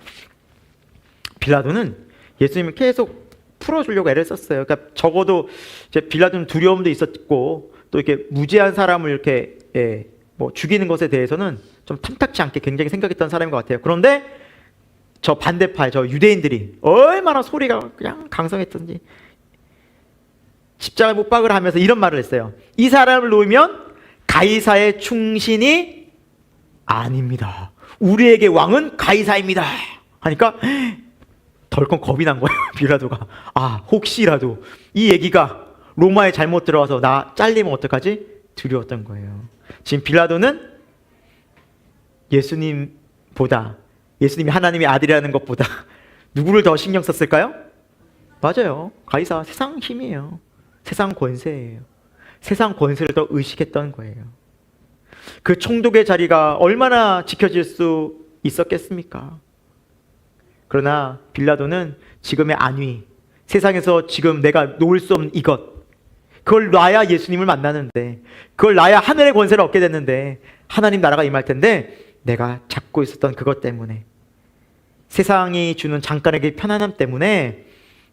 빌라도는 예수님을 계속 풀어주려고 애를 썼어요. 그러니까 적어도 이제 빌라도는 두려움도 있었고 또 이렇게 무죄한 사람을 이렇게 죽이는 것에 대해서는 좀 탐탁치 않게 굉장히 생각했던 사람인 것 같아요. 그런데 저 반대파의 저 유대인들이 얼마나 소리가 그냥 강성했던지 십자가 못 박으라 하면서 이런 말을 했어요. 이 사람을 놓으면 가이사의 충신이 아닙니다. 우리에게 왕은 가이사입니다. 하니까 덜컥 겁이 난 거예요. 빌라도가. 혹시라도 이 얘기가 로마에 잘못 들어와서 나 잘리면 어떡하지? 두려웠던 거예요. 지금 빌라도는 예수님보다, 예수님이 하나님의 아들이라는 것보다 누구를 더 신경 썼을까요? 맞아요. 가이사. 세상 힘이에요. 세상 권세예요. 세상 권세를 더 의식했던 거예요. 그 총독의 자리가 얼마나 지켜질 수 있었겠습니까? 그러나 빌라도는 지금의 안위, 세상에서 지금 내가 놓을 수 없는 이것, 그걸 놔야 예수님을 만나는데, 그걸 놔야 하늘의 권세를 얻게 됐는데, 하나님 나라가 임할 텐데 내가 잡고 있었던 그것 때문에, 세상이 주는 잠깐의 편안함 때문에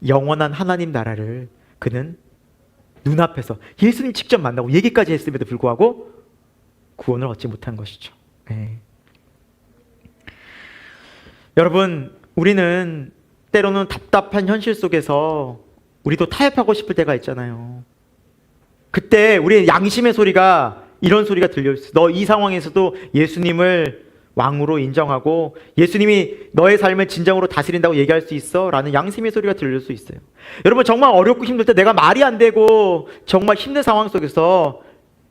영원한 하나님 나라를 그는 눈앞에서 예수님 직접 만나고 얘기까지 했음에도 불구하고 구원을 얻지 못한 것이죠. 네. 여러분, 우리는 때로는 답답한 현실 속에서 우리도 타협하고 싶을 때가 있잖아요. 그때 우리의 양심의 소리가 이런 소리가 들려 있어요. 너 이 상황에서도 예수님을 왕으로 인정하고 예수님이 너의 삶을 진정으로 다스린다고 얘기할 수 있어? 라는 양심의 소리가 들릴 수 있어요. 여러분, 정말 어렵고 힘들 때, 내가 말이 안 되고 정말 힘든 상황 속에서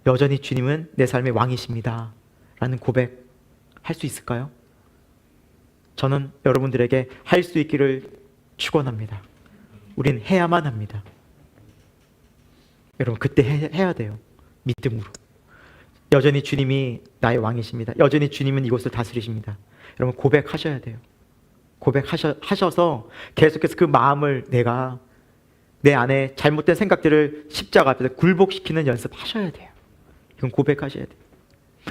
여전히 주님은 내 삶의 왕이십니다 라는 고백 할 수 있을까요? 저는 여러분들에게 할 수 있기를 축원합니다. 우린 해야만 합니다. 여러분, 그때 해야 돼요. 믿음으로. 여전히 주님이 나의 왕이십니다. 여전히 주님은 이곳을 다스리십니다. 여러분, 고백하셔야 돼요. 고백하셔서 계속해서 그 마음을, 내가 내 안에 잘못된 생각들을 십자가 앞에서 굴복시키는 연습하셔야 돼요. 이건 고백하셔야 돼요.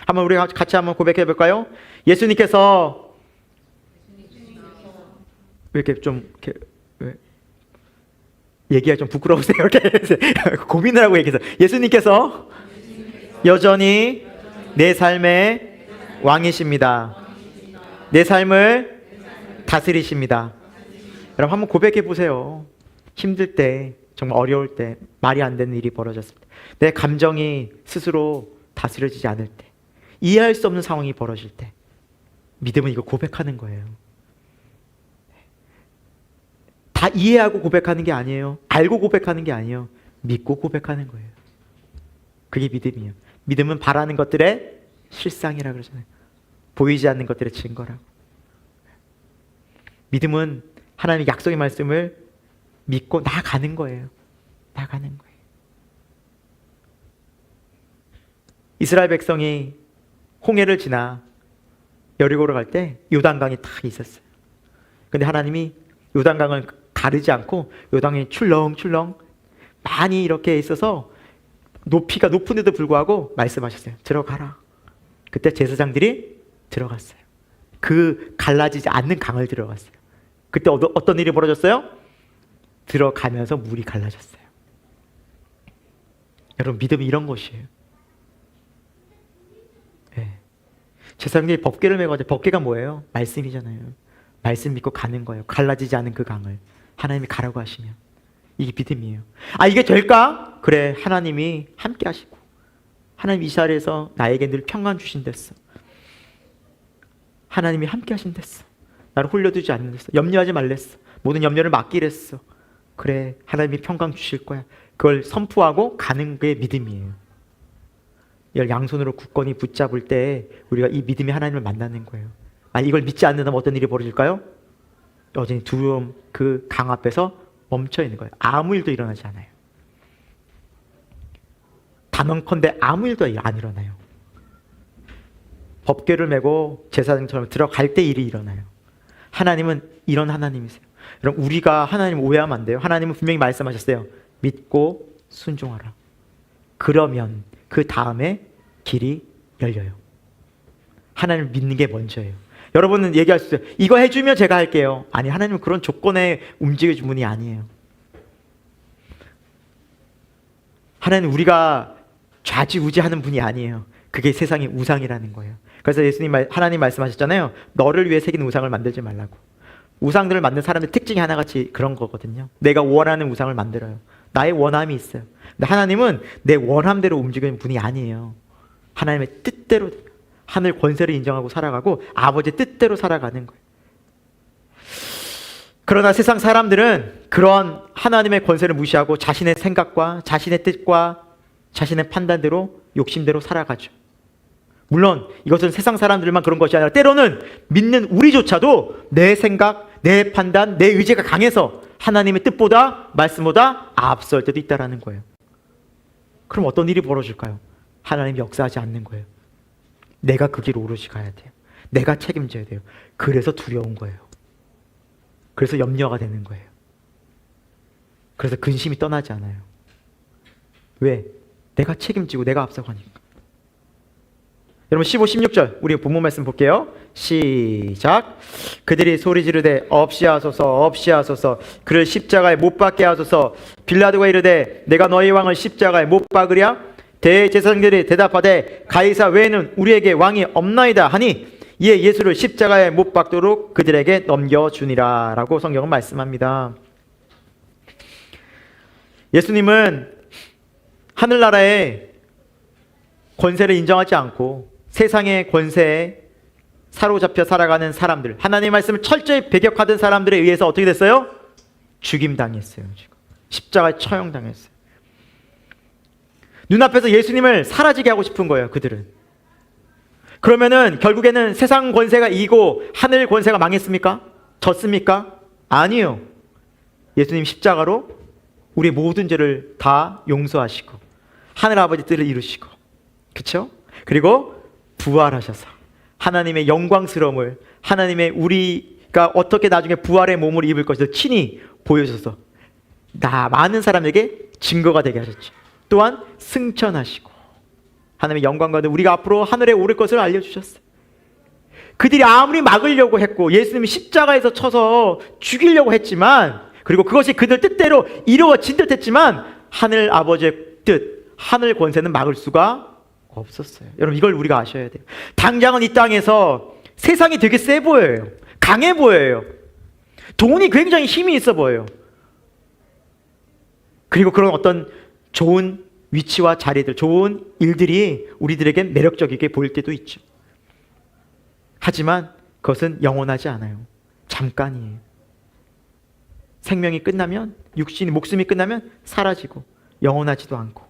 한번 우리 같이 한번 고백해 볼까요? 예수님께서 왜 이렇게 좀 왜 얘기가 좀 부끄러우세요? 이렇게 고민을 하고 얘기해서, 예수님께서 여전히 내 삶의 왕이십니다. 내 삶을 다스리십니다. 여러분, 한번 고백해 보세요. 힘들 때, 정말 어려울 때, 말이 안 되는 일이 벌어졌을 때, 내 감정이 스스로 다스려지지 않을 때, 이해할 수 없는 상황이 벌어질 때, 믿음은 이거 고백하는 거예요. 다 이해하고 고백하는 게 아니에요. 알고 고백하는 게 아니에요. 믿고 고백하는 거예요. 그게 믿음이에요. 믿음은 바라는 것들의 실상이라고 그러잖아요. 보이지 않는 것들의 증거라고. 믿음은 하나님의 약속의 말씀을 믿고 나아가는 거예요. 나아가는 거예요. 이스라엘 백성이 홍해를 지나 여리고로 갈 때 요단강이 딱 있었어요. 근데 하나님이 요단강을 가르지 않고 요단강이 출렁출렁 많이 이렇게 있어서 높이가 높은데도 불구하고 말씀하셨어요. 들어가라. 그때 제사장들이 들어갔어요. 그 갈라지지 않는 강을 들어갔어요. 그때 어떤 일이 벌어졌어요? 들어가면서 물이 갈라졌어요. 여러분, 믿음이 이런 것이에요. 네. 제사장들이 법궤를 메고 가죠. 법궤가 뭐예요? 말씀이잖아요. 말씀 믿고 가는 거예요. 갈라지지 않은 그 강을 하나님이 가라고 하시면. 이게 믿음이에요. 이게 될까? 그래, 하나님이 함께 하시고, 하나님 이 자리에서 나에게 늘 평안 주신댔어. 하나님이 함께 하신댔어. 나를 홀려두지 않는댔어. 염려하지 말랬어. 모든 염려를 맡기랬어. 그래, 하나님이 평강 주실 거야. 그걸 선포하고 가는 게 믿음이에요. 이걸 양손으로 굳건히 붙잡을 때 우리가 이 믿음이 하나님을 만나는 거예요. 이걸 믿지 않는다면 어떤 일이 벌어질까요? 여전히 두려움, 그 강 앞에서 멈춰 있는 거예요. 아무 일도 일어나지 않아요. 단언컨대 아무 일도 안 일어나요. 법궤를 메고 제사장처럼 들어갈 때 일이 일어나요. 하나님은 이런 하나님이세요. 여러분, 우리가 하나님 오해하면 안 돼요. 하나님은 분명히 말씀하셨어요. 믿고 순종하라. 그러면 그 다음에 길이 열려요. 하나님을 믿는 게 먼저예요. 여러분은 얘기할 수 있어요. 이거 해주면 제가 할게요. 아니, 하나님은 그런 조건에 움직여준 분이 아니에요. 하나님은 우리가 좌지우지하는 분이 아니에요. 그게 세상의 우상이라는 거예요. 그래서 하나님 말씀하셨잖아요. 너를 위해 새긴 우상을 만들지 말라고. 우상들을 만든 사람의 특징이 하나같이 그런 거거든요. 내가 원하는 우상을 만들어요. 나의 원함이 있어요. 근데 하나님은 내 원함대로 움직이는 분이 아니에요. 하나님의 뜻대로 하늘 권세를 인정하고 살아가고 아버지의 뜻대로 살아가는 거예요. 그러나 세상 사람들은 그런 하나님의 권세를 무시하고 자신의 생각과 자신의 뜻과 자신의 판단대로 욕심대로 살아가죠. 물론 이것은 세상 사람들만 그런 것이 아니라 때로는 믿는 우리조차도 내 생각, 내 판단, 내 의지가 강해서 하나님의 뜻보다 말씀보다 앞설 때도 있다는 거예요. 그럼 어떤 일이 벌어질까요? 하나님이 역사하지 않는 거예요. 내가 그 길 오롯이 가야 돼요. 내가 책임져야 돼요. 그래서 두려운 거예요. 그래서 염려가 되는 거예요. 그래서 근심이 떠나지 않아요. 왜? 내가 책임지고 내가 앞서가니까. 여러분 15, 16절 우리 본문 말씀 볼게요. 시작. 그들이 소리 지르되 없이하소서 없이하소서 그를 십자가에 못 박게 하소서. 빌라도가 이르되 내가 너희 왕을 십자가에 못 박으랴. 대제사장들이 대답하되 가이사 외에는 우리에게 왕이 없나이다 하니 이에 예수를 십자가에 못 박도록 그들에게 넘겨주니라 라고 성경은 말씀합니다. 예수님은 하늘나라의 권세를 인정하지 않고 세상의 권세에 사로잡혀 살아가는 사람들, 하나님의 말씀을 철저히 배격하던 사람들에 의해서 어떻게 됐어요? 죽임당했어요. 지금 십자가에 처형당했어요. 눈앞에서 예수님을 사라지게 하고 싶은 거예요. 그들은. 그러면은 결국에는 세상 권세가 이기고 하늘 권세가 망했습니까? 졌습니까? 아니요. 예수님 십자가로 우리의 모든 죄를 다 용서하시고 하늘 아버지 뜻을 이루시고, 그렇죠? 그리고 부활하셔서 하나님의 영광스러움을, 하나님의 우리가 어떻게 나중에 부활의 몸을 입을 것을 친히 보여줘서 많은 사람에게 증거가 되게 하셨죠. 또한 승천하시고 하나님의 영광과 우리가 앞으로 하늘에 오를 것을 알려주셨어요. 그들이 아무리 막으려고 했고 예수님이 십자가에서 쳐서 죽이려고 했지만, 그리고 그것이 그들 뜻대로 이루어진 듯 했지만 하늘 아버지의 뜻, 하늘 권세는 막을 수가 없었어요. 여러분 이걸 우리가 아셔야 돼요. 당장은 이 땅에서 세상이 되게 세 보여요. 강해 보여요. 돈이 굉장히 힘이 있어 보여요. 그리고 그런 어떤 좋은 위치와 자리들, 좋은 일들이 우리들에게 매력적이게 보일 때도 있죠. 하지만 그것은 영원하지 않아요. 잠깐이에요. 생명이 끝나면, 목숨이 끝나면 사라지고 영원하지도 않고.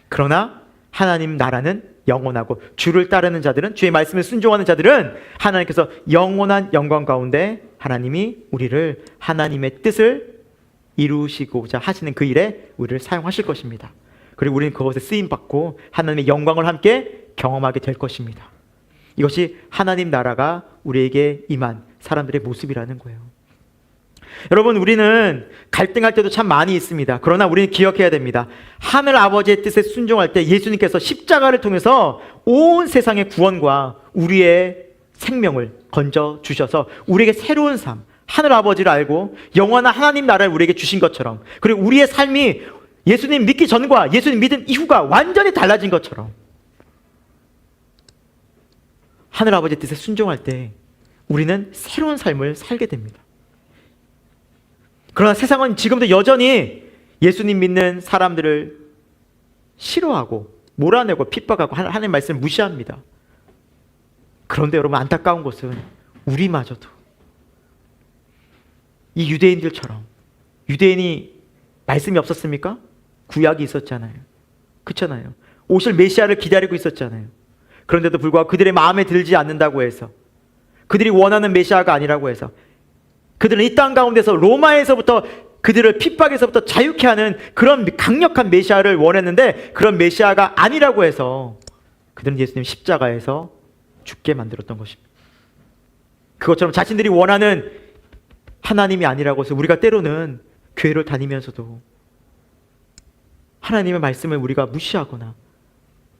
그러나 하나님 나라는 영원하고 주를 따르는 자들은, 주의 말씀에 순종하는 자들은 하나님께서 영원한 영광 가운데 하나님이 우리를 하나님의 뜻을 이루시고자 하시는 그 일에 우리를 사용하실 것입니다. 그리고 우리는 그것에 쓰임받고 하나님의 영광을 함께 경험하게 될 것입니다. 이것이 하나님 나라가 우리에게 임한 사람들의 모습이라는 거예요. 여러분 우리는 갈등할 때도 참 많이 있습니다. 그러나 우리는 기억해야 됩니다. 하늘 아버지의 뜻에 순종할 때 예수님께서 십자가를 통해서 온 세상의 구원과 우리의 생명을 건져 주셔서 우리에게 새로운 삶, 하늘 아버지를 알고 영원한 하나님 나라를 우리에게 주신 것처럼, 그리고 우리의 삶이 예수님 믿기 전과 예수님 믿은 이후가 완전히 달라진 것처럼 하늘 아버지의 뜻에 순종할 때 우리는 새로운 삶을 살게 됩니다. 그러나 세상은 지금도 여전히 예수님 믿는 사람들을 싫어하고 몰아내고 핍박하고 하나님의 말씀을 무시합니다. 그런데 여러분 안타까운 것은 우리마저도 이 유대인들처럼, 유대인이 말씀이 없었습니까? 구약이 있었잖아요. 그렇잖아요. 오실 메시아를 기다리고 있었잖아요. 그런데도 불구하고 그들의 마음에 들지 않는다고 해서, 그들이 원하는 메시아가 아니라고 해서, 그들은 이 땅 가운데서 로마에서부터 그들을 핍박에서부터 자유케 하는 그런 강력한 메시아를 원했는데 그런 메시아가 아니라고 해서 그들은 예수님 십자가에서 죽게 만들었던 것입니다. 그것처럼 자신들이 원하는 하나님이 아니라고 해서 우리가 때로는 교회를 다니면서도 하나님의 말씀을 우리가 무시하거나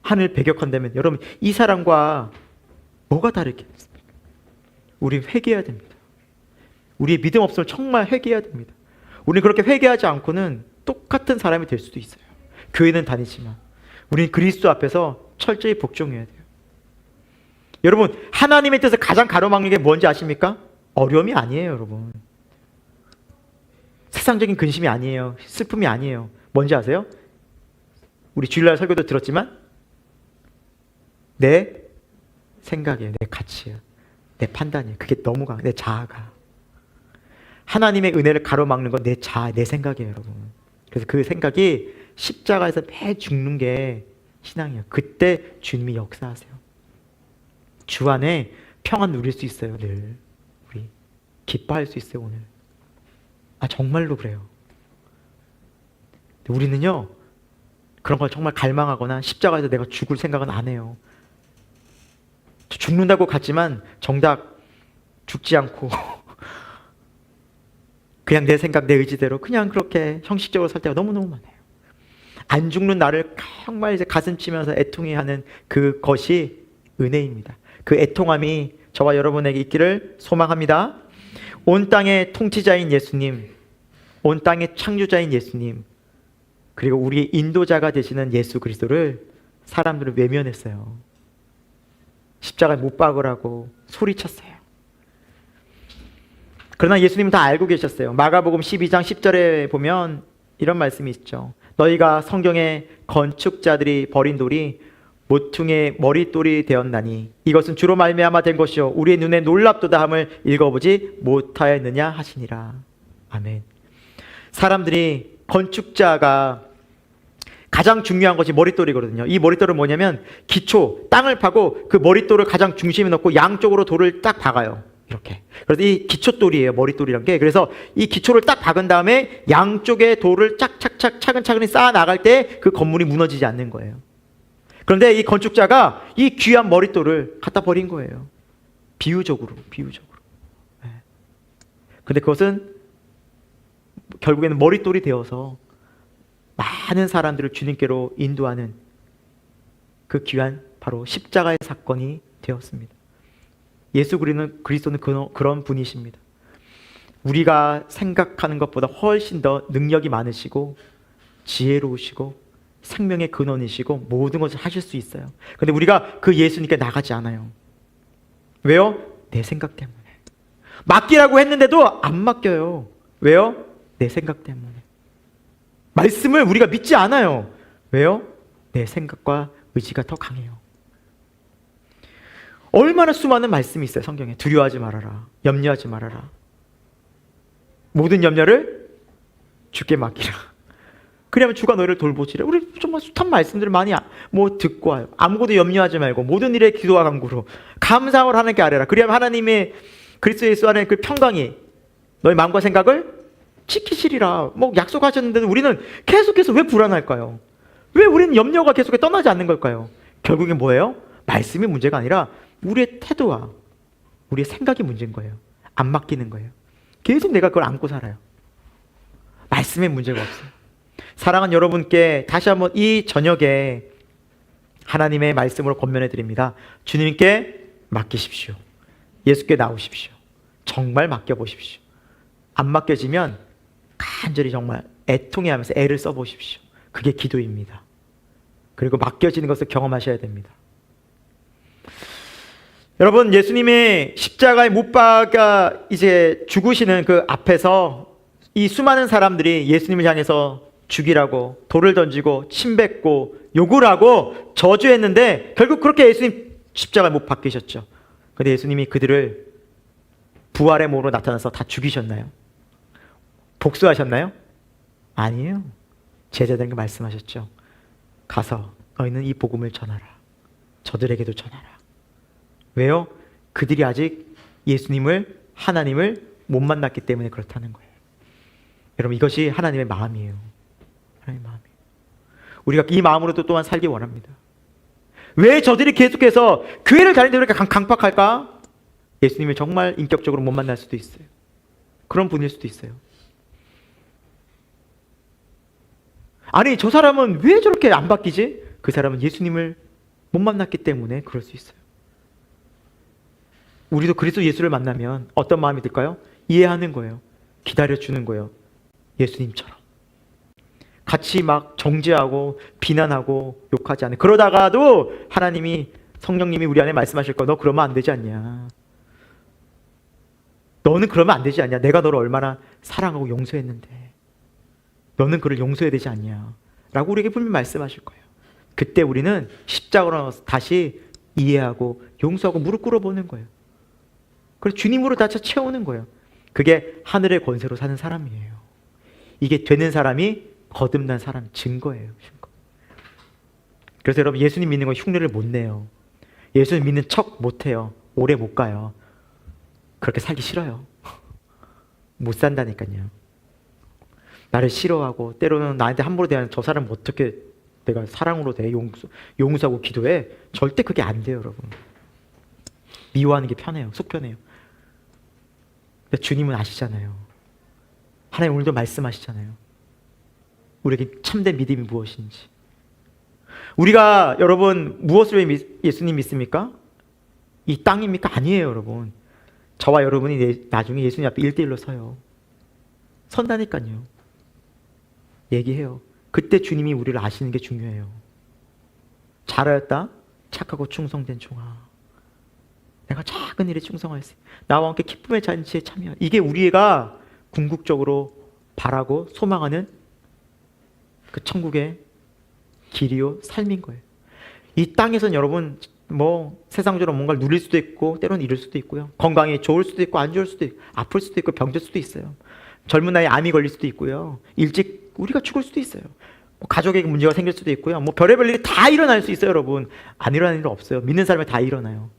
하늘 배격한다면 여러분 이 사람과 뭐가 다르겠습니까? 우리 회개해야 됩니다. 우리의 믿음 없음을 정말 회개해야 됩니다. 우리는 그렇게 회개하지 않고는 똑같은 사람이 될 수도 있어요. 교회는 다니지만 우리는 그리스도 앞에서 철저히 복종해야 돼요. 여러분 하나님의 뜻을 가장 가로막는 게 뭔지 아십니까? 어려움이 아니에요. 여러분 세상적인 근심이 아니에요. 슬픔이 아니에요. 뭔지 아세요? 우리 주일날 설교도 들었지만 내 생각이에요. 내 가치예요. 내 판단이에요. 그게 너무 강해. 내 자아가. 하나님의 은혜를 가로막는 건 내 자아, 내 생각이에요, 여러분. 그래서 그 생각이 십자가에서 매 죽는 게 신앙이에요. 그때 주님이 역사하세요. 주 안에 평안 누릴 수 있어요, 늘. 우리 기뻐할 수 있어요, 오늘. 정말로 그래요. 우리는요, 그런 걸 정말 갈망하거나 십자가에서 내가 죽을 생각은 안 해요. 죽는다고 갔지만 정작 죽지 않고 그냥 내 생각, 내 의지대로 그냥 그렇게 형식적으로 살 때가 너무너무 많아요. 안 죽는 나를 정말 이제 가슴 치면서 애통해하는 그것이 은혜입니다. 그 애통함이 저와 여러분에게 있기를 소망합니다. 온 땅의 통치자인 예수님, 온 땅의 창조자인 예수님, 그리고 우리의 인도자가 되시는 예수 그리스도를 사람들은 외면했어요. 십자가에 못 박으라고 소리쳤어요. 그러나 예수님은 다 알고 계셨어요. 마가복음 12장 10절에 보면 이런 말씀이 있죠. 너희가 성경의 건축자들이 버린 돌이 모퉁이의 머릿돌이 되었나니 이것은 주로 말미암아 된 것이요 우리의 눈에 놀랍도다 함을 읽어보지 못하였느냐 하시니라. 아멘. 사람들이 건축자가 가장 중요한 것이 머릿돌이거든요. 이 머릿돌은 뭐냐면 기초, 땅을 파고 그 머릿돌을 가장 중심에 넣고 양쪽으로 돌을 딱 박아요. 이렇게. 그래서 이 기초돌이에요. 머릿돌이란 게. 그래서 이 기초를 딱 박은 다음에 양쪽에 돌을 착착착 차근차근히 쌓아 나갈 때 그 건물이 무너지지 않는 거예요. 그런데 이 건축자가 이 귀한 머릿돌을 갖다 버린 거예요. 비유적으로. 네. 근데 그것은 결국에는 머릿돌이 되어서 많은 사람들을 주님께로 인도하는 그 귀한 바로 십자가의 사건이 되었습니다. 예수 그리스도는 그런 분이십니다. 우리가 생각하는 것보다 훨씬 더 능력이 많으시고 지혜로우시고 생명의 근원이시고 모든 것을 하실 수 있어요. 그런데 우리가 그 예수님께 나가지 않아요. 왜요? 내 생각 때문에. 맡기라고 했는데도 안 맡겨요. 왜요? 내 생각 때문에. 말씀을 우리가 믿지 않아요. 왜요? 내 생각과 의지가 더 강해요. 얼마나 수많은 말씀이 있어요, 성경에. 두려워하지 말아라. 염려하지 말아라. 모든 염려를 주께 맡기라. 그러면 주가 너희를 돌보시라. 우리 정말 숱한 말씀들을 많이 듣고 와요. 아무것도 염려하지 말고 모든 일에 기도와 간구로 감사를 하나님께 아뢰라. 그리하면 하나님의 그리스도 예수 안에 그 평강이 너희 마음과 생각을 지키시리라. 약속하셨는데도 우리는 계속해서 왜 불안할까요? 왜 우리는 염려가 계속 떠나지 않는 걸까요? 결국엔 뭐예요? 말씀이 문제가 아니라 우리의 태도와 우리의 생각이 문제인 거예요. 안 맡기는 거예요. 계속 내가 그걸 안고 살아요. 말씀에 문제가 없어요. 사랑하는 여러분께 다시 한번 이 저녁에 하나님의 말씀으로 권면해 드립니다. 주님께 맡기십시오. 예수께 나오십시오. 정말 맡겨보십시오. 안 맡겨지면 간절히 정말 애통해하면서 애를 써보십시오. 그게 기도입니다. 그리고 맡겨지는 것을 경험하셔야 됩니다. 여러분, 예수님의 십자가에 못 박아 이제 죽으시는 그 앞에서 이 수많은 사람들이 예수님을 향해서 죽이라고 돌을 던지고 침뱉고 욕을 하고 저주했는데 결국 그렇게 예수님 십자가에 못 박히셨죠. 그런데 예수님이 그들을 부활의 몸으로 나타나서 다 죽이셨나요? 복수하셨나요? 아니에요. 제자들에게 말씀하셨죠. 가서 너희는 이 복음을 전하라. 저들에게도 전하라. 왜요? 그들이 아직 예수님을, 하나님을 못 만났기 때문에 그렇다는 거예요. 여러분, 이것이 하나님의 마음이에요. 하나님의 마음이에요. 우리가 이 마음으로도 또한 살기 원합니다. 왜 저들이 계속해서 교회를 다니는데 왜 이렇게 강팍할까? 예수님을 정말 인격적으로 못 만날 수도 있어요. 그런 분일 수도 있어요. 아니, 저 사람은 왜 저렇게 안 바뀌지? 그 사람은 예수님을 못 만났기 때문에 그럴 수 있어요. 우리도 그리스도 예수를 만나면 어떤 마음이 들까요? 이해하는 거예요. 기다려주는 거예요. 예수님처럼. 같이 막 정죄하고 비난하고 욕하지 않는. 그러다가도 하나님이, 성령님이 우리 안에 말씀하실 거예요. 너 그러면 안 되지 않냐. 너는 그러면 안 되지 않냐. 내가 너를 얼마나 사랑하고 용서했는데. 너는 그를 용서해야 되지 않냐 라고 우리에게 분명히 말씀하실 거예요. 그때 우리는 십자가로 나와서 다시 이해하고 용서하고 무릎 꿇어보는 거예요. 그래서 주님으로 다시 채우는 거예요. 그게 하늘의 권세로 사는 사람이에요. 이게 되는 사람이 거듭난 사람 증거예요. 증거. 그래서 여러분, 예수님 믿는 건 흉내를 못 내요. 예수님 믿는 척 못해요. 오래 못 가요. 그렇게 살기 싫어요. 못 산다니까요. 나를 싫어하고 때로는 나한테 함부로 대하는 저 사람 어떻게 내가 사랑으로 대 용서하고 기도해? 절대 그게 안 돼요, 여러분. 미워하는 게 편해요. 속 편해요. 근데 주님은 아시잖아요. 하나님 오늘도 말씀하시잖아요. 우리에게 참된 믿음이 무엇인지. 우리가 여러분 무엇을 왜 예수님 믿습니까? 이 땅입니까? 아니에요, 여러분. 저와 여러분이 나중에 예수님 앞에 1대1로 서요. 선다니까요. 얘기해요. 그때 주님이 우리를 아시는 게 중요해요. 잘하였다. 착하고 충성된 종아. 내가 작은 일에 충성하였으니 나와 함께 기쁨의 잔치에 참여. 이게 우리가 궁극적으로 바라고 소망하는 그 천국의 길이요 삶인 거예요. 이 땅에선 여러분 뭐 세상적으로 뭔가를 누릴 수도 있고 때로는 잃을 수도 있고요. 건강이 좋을 수도 있고 안 좋을 수도 있고 아플 수도 있고 병들 수도 있어요. 젊은 나이에 암이 걸릴 수도 있고요. 일찍 우리가 죽을 수도 있어요. 뭐 가족에게 문제가 생길 수도 있고요. 뭐 별의별 일이 다 일어날 수 있어요, 여러분. 안 일어나는 일은 없어요. 믿는 사람이 다 일어나요.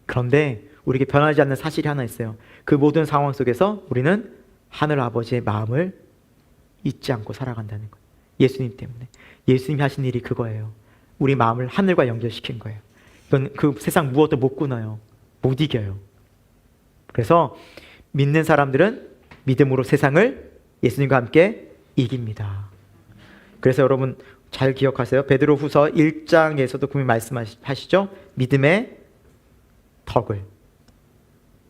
그런데 우리에게 변하지 않는 사실이 하나 있어요. 그 모든 상황 속에서 우리는 하늘 아버지의 마음을 잊지 않고 살아간다는 거예요. 예수님 때문에. 예수님이 하신 일이 그거예요. 우리 마음을 하늘과 연결시킨 거예요. 이건 그 세상 무엇도 못 끊어요. 못 이겨요. 그래서 믿는 사람들은 믿음으로 세상을 예수님과 함께 이깁니다. 그래서 여러분 잘 기억하세요. 베드로후서 1장에서도 분명히 말씀하시죠. 믿음의 덕을.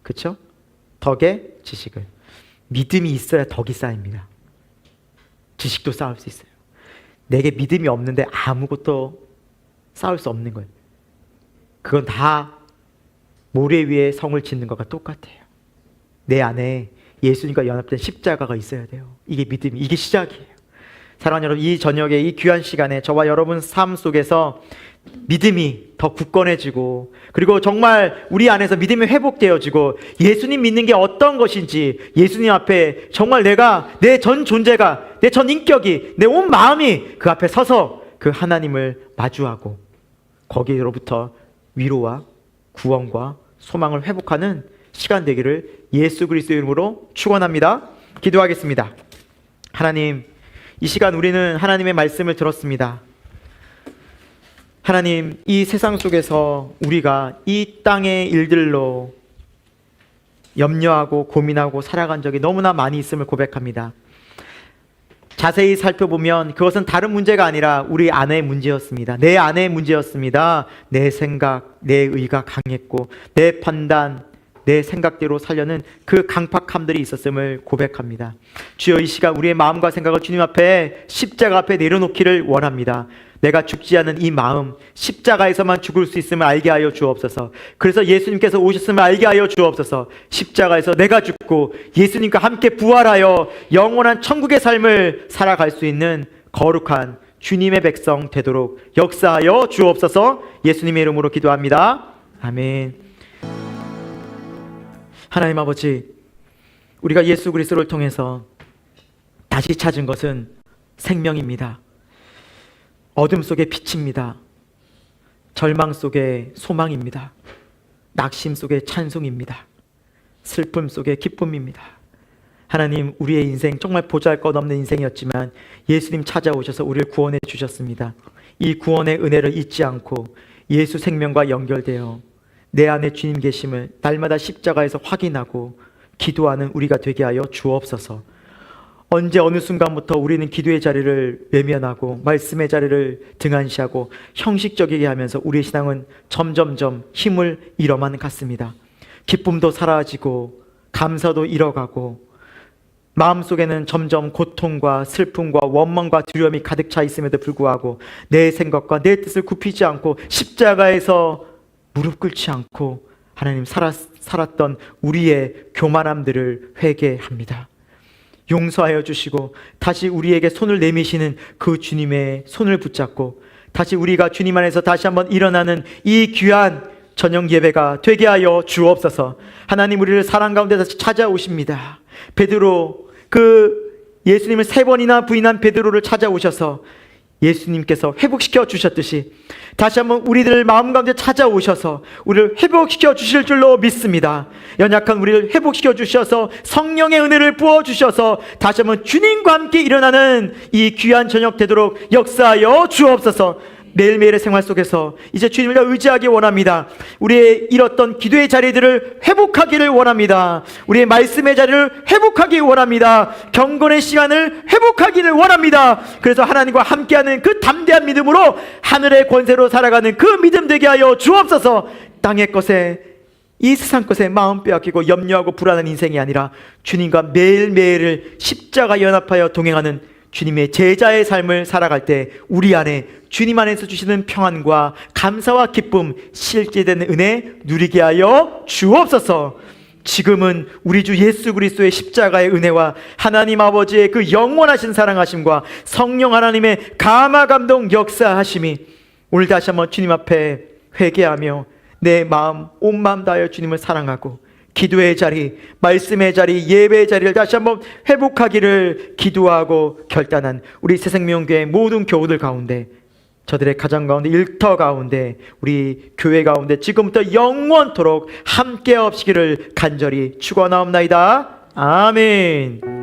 그렇죠? 덕의 지식을. 믿음이 있어야 덕이 쌓입니다. 지식도 쌓을 수 있어요. 내게 믿음이 없는데 아무것도 쌓을 수 없는 거예요. 그건 다 모래 위에 성을 짓는 것과 똑같아요. 내 안에 예수님과 연합된 십자가가 있어야 돼요. 이게 믿음이, 이게 시작이에요. 사랑하는 여러분, 이 저녁에 이 귀한 시간에 저와 여러분 삶 속에서 믿음이 더 굳건해지고, 그리고 정말 우리 안에서 믿음이 회복되어지고, 예수님 믿는 게 어떤 것인지 예수님 앞에 정말 내가 내 전 존재가, 내 전 인격이, 내 온 마음이 그 앞에 서서 그 하나님을 마주하고 거기로부터 위로와 구원과 소망을 회복하는 시간 되기를 예수 그리스도의 이름으로 축원합니다. 기도하겠습니다. 하나님, 이 시간 우리는 하나님의 말씀을 들었습니다. 하나님, 이 세상 속에서 우리가 이 땅의 일들로 염려하고 고민하고 살아간 적이 너무나 많이 있음을 고백합니다. 자세히 살펴보면 그것은 다른 문제가 아니라 우리 안의 문제였습니다. 내 안의 문제였습니다. 내 생각, 내 의가 강했고 내 판단, 내 생각대로 살려는 그 강팍함들이 있었음을 고백합니다. 주여, 이 시간 우리의 마음과 생각을 주님 앞에, 십자가 앞에 내려놓기를 원합니다. 내가 죽지 않은 이 마음, 십자가에서만 죽을 수 있음을 알게 하여 주옵소서. 그래서 예수님께서 오셨음을 알게 하여 주옵소서. 십자가에서 내가 죽고 예수님과 함께 부활하여 영원한 천국의 삶을 살아갈 수 있는 거룩한 주님의 백성 되도록 역사하여 주옵소서. 예수님의 이름으로 기도합니다. 아멘. 하나님 아버지, 우리가 예수 그리스도를 통해서 다시 찾은 것은 생명입니다. 어둠 속의 빛입니다. 절망 속의 소망입니다. 낙심 속의 찬송입니다. 슬픔 속의 기쁨입니다. 하나님, 우리의 인생 정말 보잘것없는 인생이었지만 예수님 찾아오셔서 우리를 구원해 주셨습니다. 이 구원의 은혜를 잊지 않고 예수 생명과 연결되어 내 안에 주님 계심을 날마다 십자가에서 확인하고 기도하는 우리가 되게 하여 주옵소서. 언제 어느 순간부터 우리는 기도의 자리를 외면하고 말씀의 자리를 등한시하고 형식적이게 하면서 우리의 신앙은 점점점 힘을 잃어만 갔습니다. 기쁨도 사라지고 감사도 잃어가고 마음속에는 점점 고통과 슬픔과 원망과 두려움이 가득 차 있음에도 불구하고 내 생각과 내 뜻을 굽히지 않고 십자가에서 무릎 꿇지 않고 하나님 살았던 우리의 교만함들을 회개합니다. 용서하여 주시고 다시 우리에게 손을 내미시는 그 주님의 손을 붙잡고 다시 우리가 주님 안에서 다시 한번 일어나는 이 귀한 저녁 예배가 되게 하여 주옵소서. 하나님, 우리를 사랑 가운데 다시 찾아오십니다. 베드로, 그 예수님을 3번이나 부인한 베드로를 찾아오셔서 예수님께서 회복시켜 주셨듯이 다시 한번 우리들 마음 가운데 찾아오셔서 우리를 회복시켜 주실 줄로 믿습니다. 연약한 우리를 회복시켜 주셔서 성령의 은혜를 부어 주셔서 다시 한번 주님과 함께 일어나는 이 귀한 저녁 되도록 역사하여 주옵소서. 매일매일의 생활 속에서 이제 주님을 의지하기 원합니다. 우리의 잃었던 기도의 자리들을 회복하기를 원합니다. 우리의 말씀의 자리를 회복하기 원합니다. 경건의 시간을 회복하기를 원합니다. 그래서 하나님과 함께하는 그 담대한 믿음으로 하늘의 권세로 살아가는 그 믿음 되게 하여 주옵소서. 땅의 것에, 이 세상 것에 마음 빼앗기고 염려하고 불안한 인생이 아니라 주님과 매일매일을 십자가 연합하여 동행하는 주님의 제자의 삶을 살아갈 때 우리 안에 주님 안에서 주시는 평안과 감사와 기쁨, 실제되는 은혜 누리게 하여 주옵소서. 지금은 우리 주 예수 그리스도의 십자가의 은혜와 하나님 아버지의 그 영원하신 사랑하심과 성령 하나님의 감화 감동 역사하심이 오늘 다시 한번 주님 앞에 회개하며 내 마음 온 마음 다하여 주님을 사랑하고 기도의 자리, 말씀의 자리, 예배의 자리를 다시 한번 회복하기를 기도하고 결단한 우리 새생명교회 모든 교우들 가운데, 저들의 가정 가운데, 일터 가운데, 우리 교회 가운데 지금부터 영원토록 함께 없시기를 간절히 축원하옵나이다. 아멘.